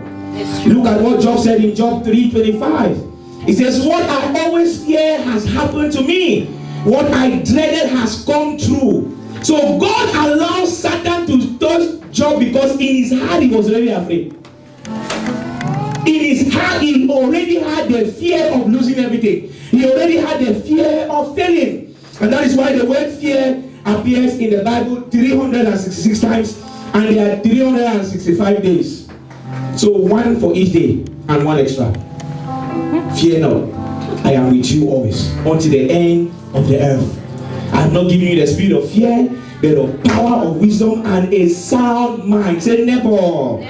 Look at what Job said in Job 3:25. He says, what I always fear has happened to me. What I dreaded has come true. So God allows Satan to touch Job because in his heart he was already afraid. In his heart, he already had the fear of losing everything. He already had the fear of failing. And that is why the word fear appears in the Bible 366 times. And there are 365 days. So one for each day and one extra. Fear not. I am with you always until the end of the earth. I have not given you the spirit of fear, but of power, of wisdom, and a sound mind. Say never.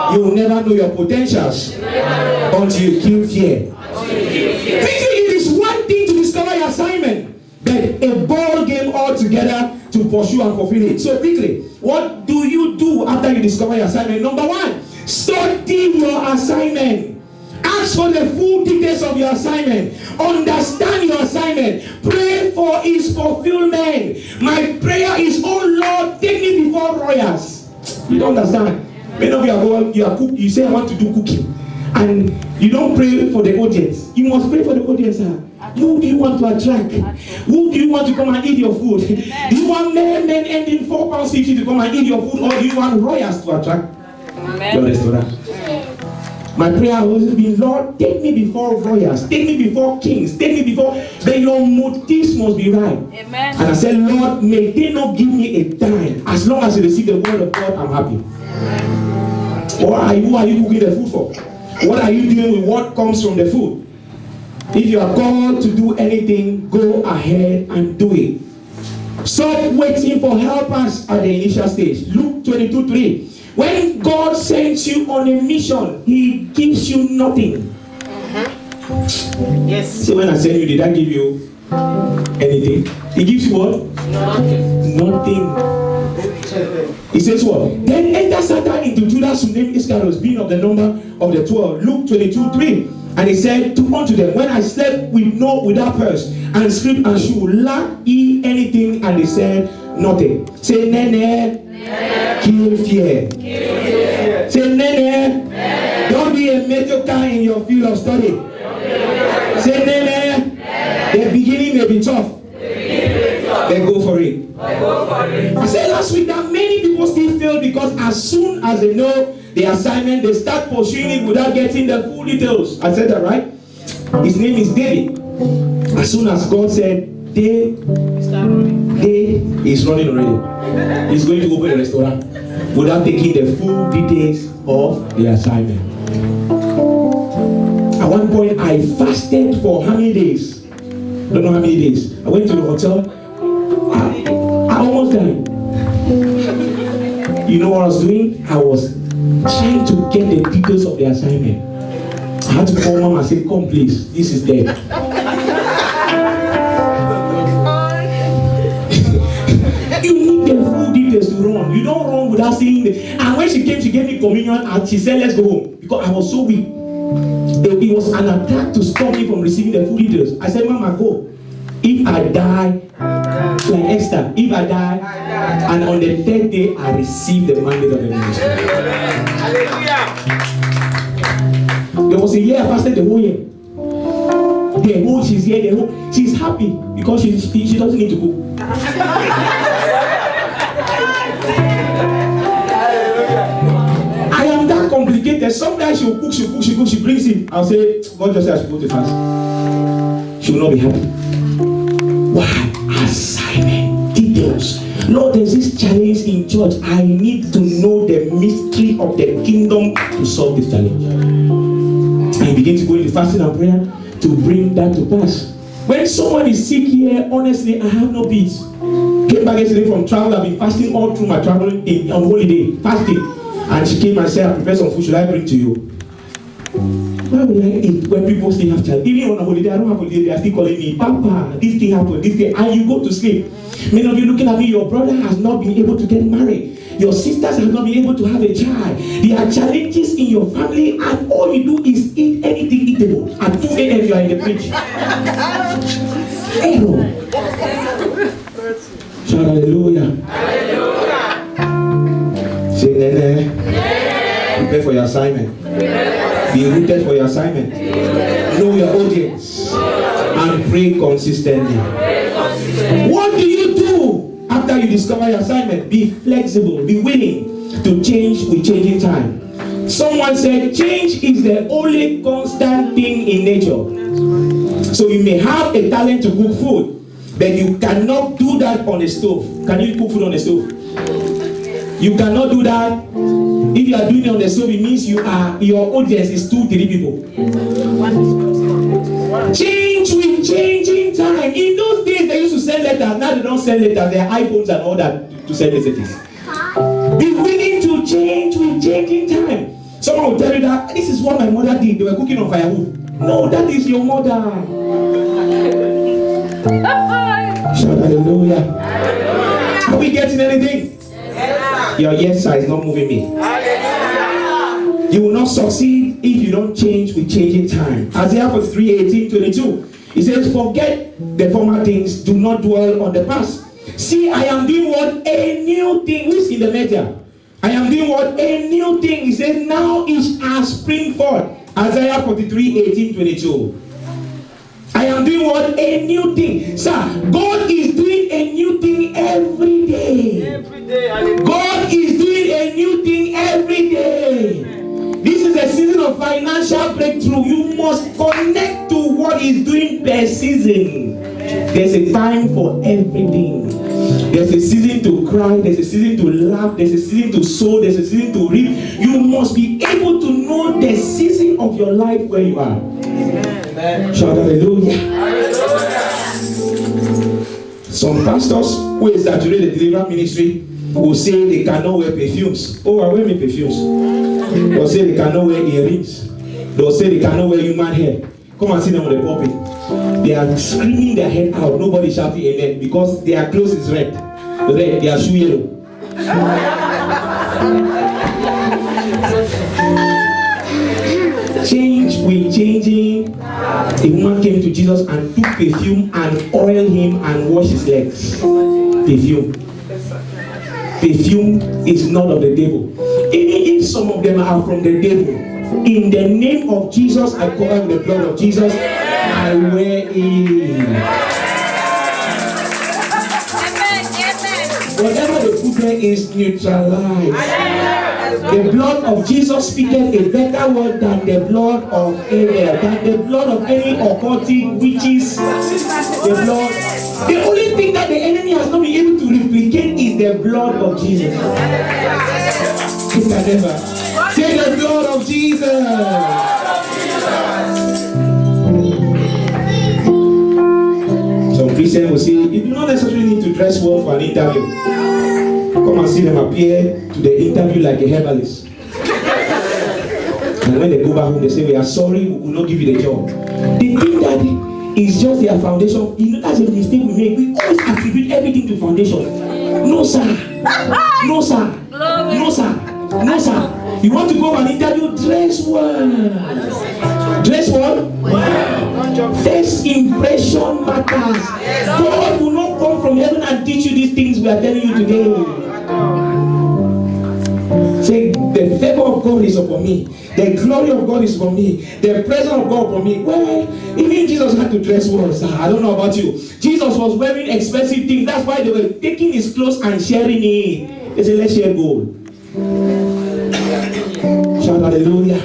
You will never know your potentials until you kill fear. It is one thing to discover your assignment, but a ball game altogether to pursue and fulfill it. So quickly, what do you do after you discover your assignment? Number one, study your assignment. Ask for the full details of your assignment. Understand your assignment. Pray for its fulfillment. My prayer is, oh Lord, take me before royals. You don't understand. Many of you are going, you say I want to do cooking. And You don't pray for the audience. You must pray for the audience. Who do you want to attract? Who do you want to come and eat your food? Do you want men ending £4.50 to come and eat your food, or do you want royals to attract your restaurant? My prayer has always been, Lord, take me before royals, take me before kings, take me before, then your motives must be right. Amen. And I said, Lord, may they not give me a dime. As long as you receive the word of God, I'm happy. Who are you cooking the food for? What are you doing with what comes from the food? If you are called to do anything, go ahead and do it. Stop waiting for helpers at the initial stage. Luke 22:3. When God sends you on a mission, He gives you nothing. Yes. So when I send you, did I give you anything? He gives you what? Nothing. He says what? Then enter Satan into Judas, whose name Iscariot, being of the number of the 12. Luke 22:3. And he said unto them, when I slept without purse and scrip and shoe, lack ye anything? And they said, nothing. Say, nene, kill fear. Say, nene, don't be a mediocre in your field of study. Say, nene, the beginning may be tough. Then go for it. I said last week that many people still fail because as soon as they know the assignment, they start pursuing it without getting the full details. I said that right? His name is David. As soon as God said, Day is running already. He's going to open a restaurant without taking the full details of the assignment. At one point, I fasted for how many days? Don't know how many days. I went to the hotel. I almost died. You know what I was doing? I was trying to get the details of the assignment. I had to call mom and say, come please, this is dead. You need the full details to run. You don't run without seeing it. And when she came, she gave me communion and she said, let's go home. Because I was so weak. It was an attack to stop me from receiving the full details. I said, Mama, go. If I die, like Esther, if I die, and on the third day, I receive the mandate of the ministry. There was a year I fasted the whole year. The whole, she's here, the whole, she's happy because she doesn't need to cook. I am that complicated. Sometimes she'll cook, she brings it. I'll say, God just said I should go to fast. She will not be happy. Why? Assignment, details. Lord, there's this challenge in church. I need to know the mystery of the kingdom to solve this challenge. I begin to go into fasting and prayer to bring that to pass. When someone is sick here, honestly, I have no peace. Came back yesterday from travel. I've been fasting all through my travel on holiday, fasting. And she came and said, I prepared some food. Should I bring to you? Why would I eat when people still have child? Even on a holiday, I don't have a holiday, they are still calling me, Papa, this thing happened, this thing, and you go to sleep. Many of you looking at me, your brother has not been able to get married. Your sisters have not been able to have a child. There are challenges in your family, and all you do is eat anything eatable. At 2 a.m. you are in the fridge. Shout hallelujah. Say, Nene, prepare for your assignment. Be rooted for your assignment. Know your audience and pray consistently. What do you do after you discover your assignment? Be flexible. Be willing to change with changing time. Someone said change is the only constant thing in nature. So you may have a talent to cook food, but you cannot do that on a stove. Can you cook food on a stove? You cannot do that. If you are doing it on the stove, it means your audience is 2-3 people. Change with changing time. In those days, they used to send letters. Now they don't send letters. They have iPhones and all that to send messages. Be willing to change with changing time. Someone will tell you that this is what my mother did. They were cooking on firewood. No, that is your mother. Shout hallelujah. Are we getting anything? Your yes sir is not moving me. You will not succeed if you don't change with changing time. Isaiah 43:18-22. It says, forget the former things, do not dwell on the past. See, I am doing what? A new thing. Who is in the media? I am doing what? A new thing. He says, now it shall spring forth. Isaiah 43:18-22. I am doing what? A new thing. Sir, God is doing a new thing every day. God is doing a new thing every day. This is a season of financial breakthrough. You must connect to what He's doing per season. There's a time for everything. There's a season to cry, there's a season to laugh, there's a season to sow, there's a season to reap. You must be able to know the season of your life where you are. Amen. Shout hallelujah. Some pastors who exaggerate the deliverance ministry will say they cannot wear perfumes. Oh, I wear my perfumes. They'll say they cannot wear earrings. They'll say they cannot wear human hair. Come and see them on the pulpit. They are screaming their head out. Nobody shouting amen because their clothes is red. Red, their shoe yellow. Change with changing. A woman came to Jesus and took perfume and oiled him and washed his legs. Perfume. Perfume is not of the devil. Even if some of them are from the devil, in the name of Jesus, I cover with the blood of Jesus. I wear it. Whatever they put there is neutralized. The blood of Jesus speaketh a better word than the blood of Abel, than the blood of any occultic witches. The blood. The only thing that the enemy has not been able to replicate is the blood of Jesus. Say the blood of Jesus. Some Christians will say, you do not necessarily need to dress well for an interview. Come and see them appear to the interview like a herbalist. And when they go back home, they say, we are sorry, we will not give you the job. They think that it's just their foundation. You know, that's a mistake we make. We always attribute everything to foundation. No, sir. No, sir. No, sir. No, sir. You want to go on an interview, dress well. Dress well? First impression matters. God will not come from heaven and teach you these things we are telling you today. Say, the favor of God is upon me. The glory of God is upon me. The presence of God upon me. Well, even Jesus had to dress well. I don't know about you. Jesus was wearing expensive things. That's why they were taking his clothes and sharing it. They said, let's share gold. Shout hallelujah.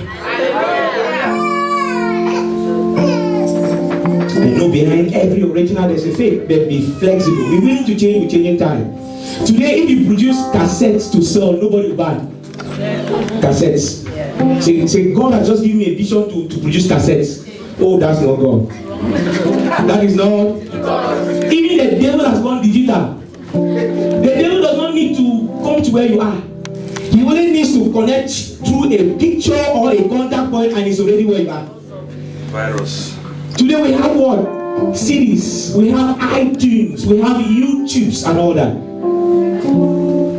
I know behind every original there's a fake, but be flexible. Be willing to change with changing time. Today, if you produce cassettes to sell, nobody will buy. Cassettes. Say, God has just given me a vision to produce cassettes. Oh, that's not God. That is not. Even the devil has gone digital. The devil does not need to come to where you are. He only needs to connect through a picture or a contact point and he's already where you are. Virus. Today we have what? CDs, we have iTunes, we have YouTubes and all that.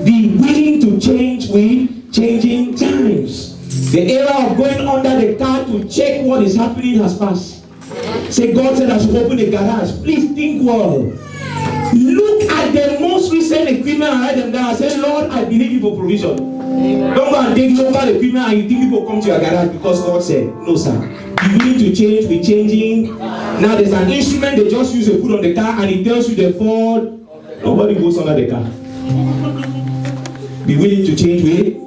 Be willing to change with changing times. The era of going under the car to check what is happening has passed. Say, God said I should open a garage. Please think well. Look at the most recent equipment and write them down and say, Lord, I believe you for provision. Don't go and take local equipment and you think people come to your garage because God said, no, sir. You need to change with changing. Now there's an instrument they just use to put on the car and it tells you the fault. Nobody goes under the car. Be willing to change with.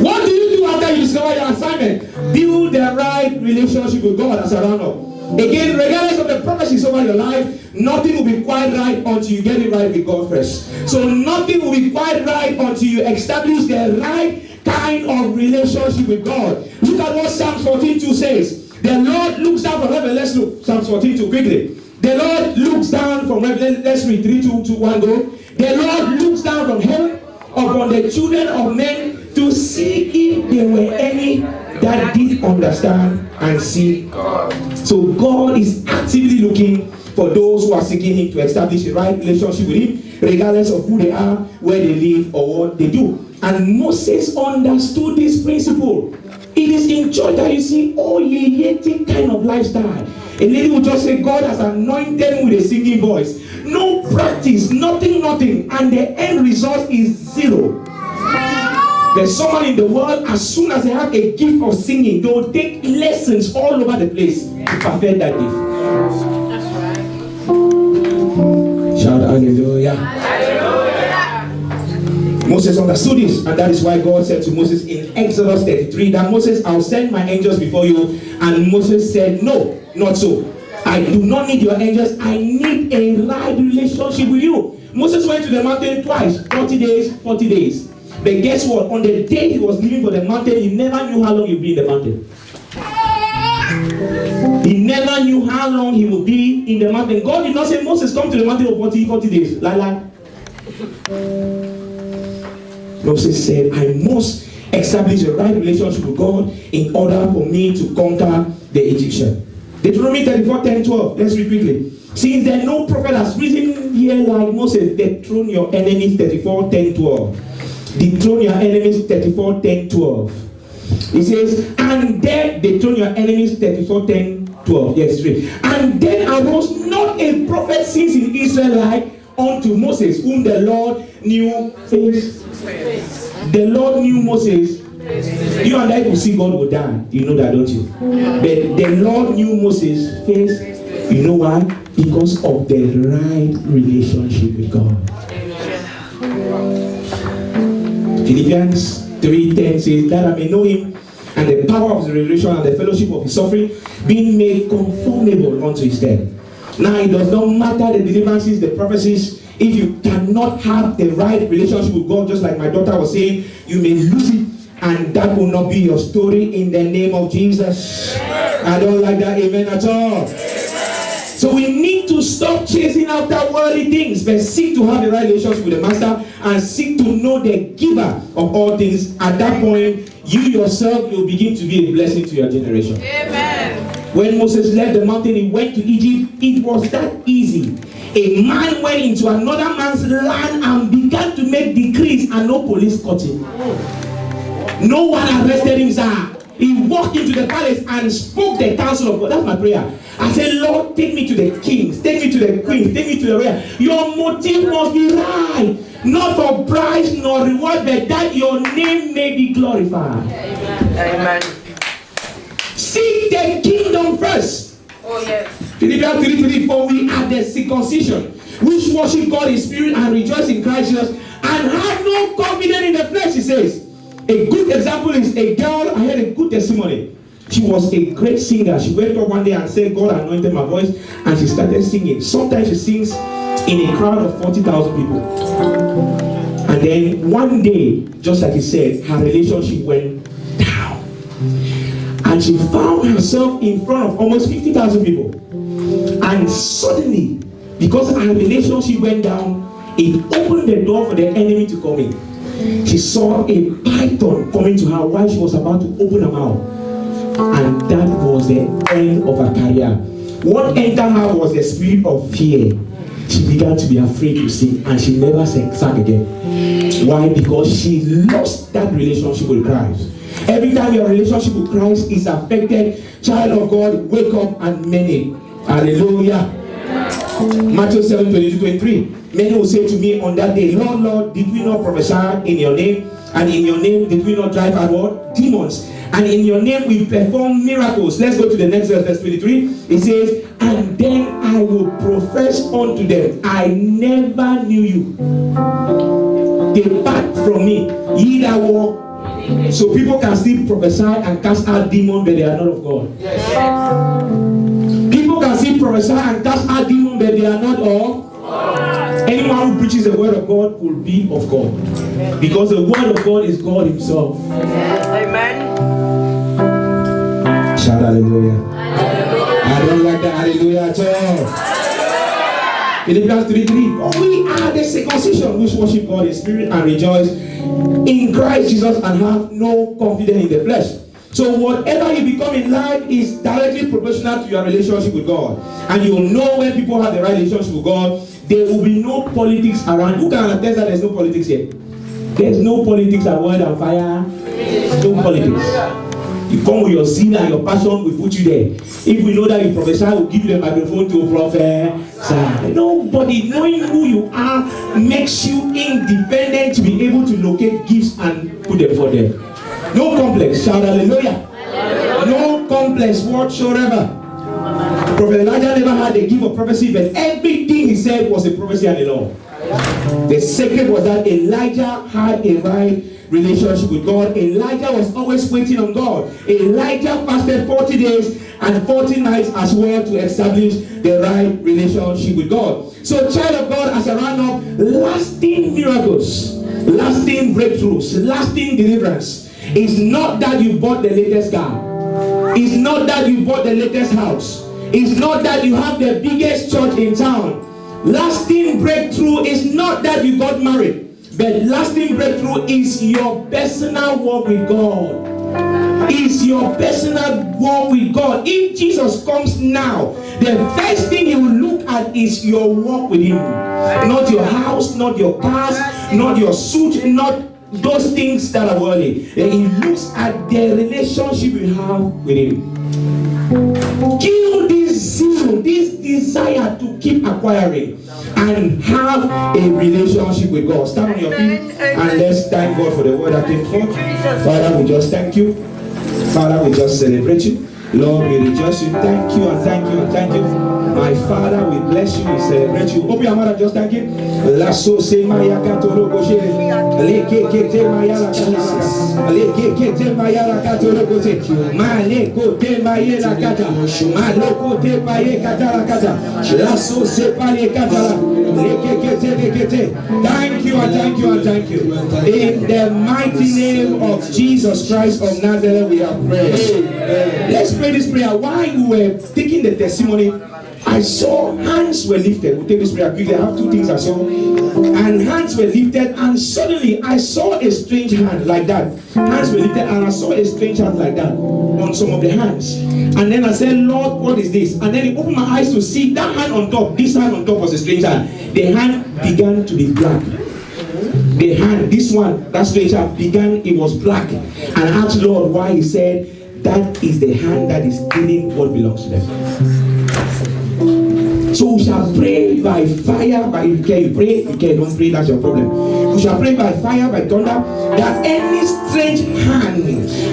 What do you do after you discover your assignment? Build the right relationship with God as a runner. Again, regardless of the prophecies over your life, nothing will be quite right until you get it right with God first. So nothing will be quite right until you establish the right kind of relationship with God. Look at what Psalm 14:2 says. The Lord looks down from heaven. Let's look Psalm 14:2 quickly. The Lord looks down from heaven. Let's read 3, 2, 1, go. The Lord looks down from heaven upon the children of men to see if there were any that did understand and see God. So God is actively looking for those who are seeking Him to establish a right relationship with Him, regardless of who they are, where they live, or what they do. And Moses understood this principle. It is in church that you see all yeti kind of lifestyle. A lady will just say, God has anointed me with a singing voice. No practice, nothing, and the end result is zero. There's someone in the world, as soon as they have a gift of singing, they will take lessons all over the place to perfect that gift. Shout hallelujah. Moses understood this, and that is why God said to Moses in Exodus 33 that Moses, I'll send my angels before you. And Moses said, no, not so. I do not need your angels. I need a right relationship with you. Moses went to the mountain twice, 40 days, 40 days. But guess what? On the day he was leaving for the mountain, he never knew how long he'd be in the mountain. He never knew how long he would be in the mountain. God did not say, Moses, come to the mountain for 40 days. Like. Moses said, I must establish a right relationship with God in order for me to conquer the Egyptian. Deuteronomy 34:10-12. Let's read quickly. Since there no prophet has risen here like Moses, dethrone your enemies. 34:10-12. Dethrone your enemies. 34:10-12. It says, and then dethrone your enemies. 34:10-12. Yes, read. And then arose not a prophet since in Israel unto Moses, whom the Lord knew face. The Lord knew Moses. You and I will see God will die. You know that, don't you? But the Lord knew Moses face. You know why? Because of the right relationship with God. Philippians 3:10 says that I may know him and the power of his resurrection and the fellowship of his suffering, being made conformable unto his death. Now it does not matter the deliverances, the prophecies. If you cannot have the right relationship with God, just like my daughter was saying, you may lose it, and that will not be your story in the name of Jesus. I don't like that amen at all. So we need to stop chasing after worldly things, but seek to have a right relationship with the Master and seek to know the giver of all things. At that point, you yourself will begin to be a blessing to your generation. Amen. When Moses left the mountain, he went to Egypt. It was that easy. A man went into another man's land and began to make decrees, and no police caught him. No one arrested him, sir. He walked into the palace and spoke the counsel of God. That's my prayer. I said, Lord, take me to the kings, take me to the queens, take me to the royal. Your motive must be right. Not for prize nor reward, but that your name may be glorified. Amen. Seek the kingdom first. Oh, yes. Philippians 3:3, for we are the circumcision, which worship God in spirit and rejoice in Christ Jesus, and have no confidence in the flesh, he says. A good example is a girl. I heard a good testimony. She was a great singer. She went up one day and said, God anointed my voice, and she started singing. Sometimes she sings in a crowd of 40,000 people. And then one day, just like he said, her relationship went down. And she found herself in front of almost 50,000 people. And suddenly, because her relationship went down, it opened the door for the enemy to come in. She saw a python coming to her while she was about to open her mouth. And that was the end of her career. What entered her was the spirit of fear. She began to be afraid to sing, and she never sang again. Why? Because she lost that relationship with Christ. Every time your relationship with Christ is affected, child of God, wake up and mend it. Hallelujah. Matthew 7:22-23. Many will say to me on that day, Lord, Lord, did we not prophesy in your name? And in your name did we not drive out what? Demons. And in your name we perform miracles. Let's go to the next verse, verse 23. It says, and then I will profess unto them, I never knew you. Depart from me, ye that walk. So people can still prophesy and cast out demons, but they are not of God. Yes. People can still prophesy and cast out demons, but they are not of God. Anyone who preaches the word of God will be of God. Because the word of God is God himself. Amen. Shout hallelujah. I don't like that hallelujah at all. Philippians 3:3. We are the circumcision which worship God in spirit and rejoice in Christ Jesus and have no confidence in the flesh. So whatever you become in life is directly proportional to your relationship with God. And you will know when people have the right relationship with God, there will be no politics around. Who can attest that there's no politics here? There's no politics at Word and Fire. No politics. You come with your zeal and your passion, we put you there. If we know that you prophesy, we'll give you the microphone to prophesy. Nobody, knowing who you are makes you independent to be able to locate gifts and put them for them. No complex. Shout hallelujah. No complex whatsoever. Prophet Elijah never had a gift of prophecy, but everything he said was a prophecy and a law. The secret was that Elijah had a right relationship with God. Elijah was always waiting on God. Elijah fasted 40 days and 40 nights as well to establish the right relationship with God. So, child of God, as I round up, lasting miracles, lasting breakthroughs, lasting deliverance is not that you bought the latest car. It's not that you bought the latest house. It's not that you have the biggest church in town. Lasting breakthrough is not that you got married, but lasting breakthrough is your personal walk with God. Is your personal walk with God. If Jesus comes now, the first thing he will look at is your walk with him. Not your house, not your cars, not your suit, not those things that are worldly. He looks at the relationship you have with him. Kill this zeal, this desire to keep acquiring and have a relationship with God. Stand on your feet and let's thank God for the word that came forth. Father, we just thank you. Father, we just celebrate you. Lord, we rejoice you. Thank you and thank you and thank you. My Father, we bless you, we celebrate you. Open your mouth and just thank him. Lasso se maya katoro koshe. Leke kete maya la kata. Leke kete maya la katoro koshe. Male kote maya la kata. Malo kote maya kata la kata. Lasso se pale kata. Leke kete kete. Thank you and thank you and thank you. In the mighty name of Jesus Christ of Nazareth, we are praying. Let's pray this prayer. While you were taking the testimony, I saw hands were lifted. We'll take this prayer quickly. I have two things I saw. And hands were lifted, and suddenly I saw a strange hand like that. Hands were lifted, and I saw a strange hand like that on some of the hands. And then I said, Lord, what is this? And then he opened my eyes to see that hand on top. This hand on top was a strange hand. The hand began to be black. The hand, this one, that strange hand began, it was black. And I asked Lord why. He said, that is the hand that is stealing what belongs to them. So we shall pray by fire, by you can pray, you can don't pray, that's your problem. We shall pray by fire, by thunder, that any strange hand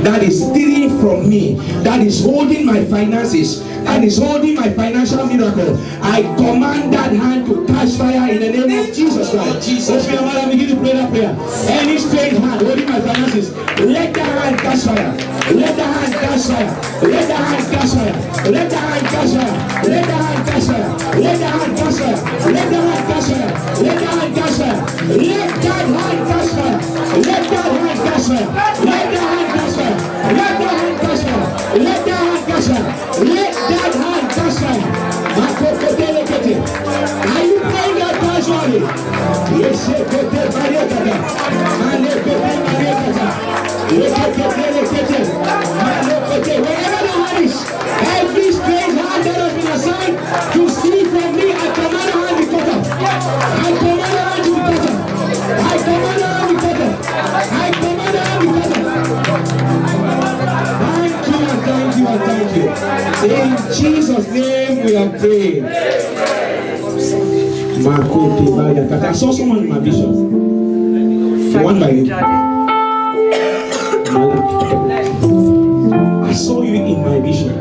that is stealing from me, that is holding my finances, that is holding my financial miracle, I command that hand to catch fire in the name of Jesus Christ. Open your mouth and begin to pray that prayer. Any strange hand holding my finances, let that hand catch fire. Let the hand catch fire. Let the hand catch fire. Let the hand catch fire. Let the hand catch fire. Let the hand catch fire. Let the hand catch fire. Let the hand catch fire. Let that hand catch fire. Let that hand catch fire. Let the hand catch fire. Let the hand catch fire. Let the hand catch fire. Let that hand catch fire. Are you praying that casually? Yes, wherever the hand is, every strange hand that has been assigned to steal from me, I command the hand to cut off. I command the hand to cut off. I command the hand to cut off. I command the hand to cut off. Thank you and thank you and thank you. In Jesus' name we are praying. I saw someone in my vision. The one by you. I saw you in my vision.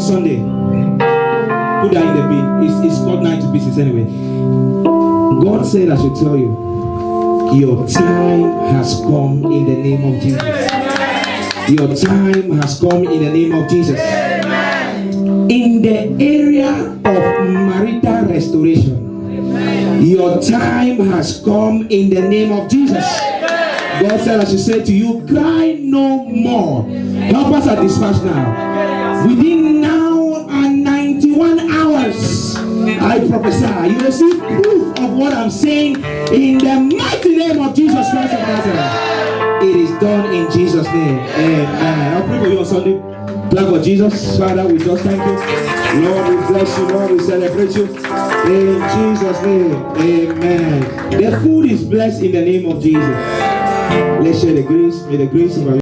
Sunday. Put that in the bin. It's not 9 pieces anyway. God said I should tell you, your time has come in the name of Jesus. Your time has come in the name of Jesus. In the area of marital restoration, your time has come in the name of Jesus. God said I should say to you, cry no more. Help us at dispatch now. Within now and 91 hours, I prophesy, you will see proof of what I'm saying in the mighty name of Jesus Christ of Nazareth. It is done in Jesus' name. Amen. I'll pray for you on Sunday. Clap for Jesus. Father, we just thank you. Lord, we bless you. Lord, we celebrate you. In Jesus' name. Amen. The food is blessed in the name of Jesus. Let's share the grace. May the grace of our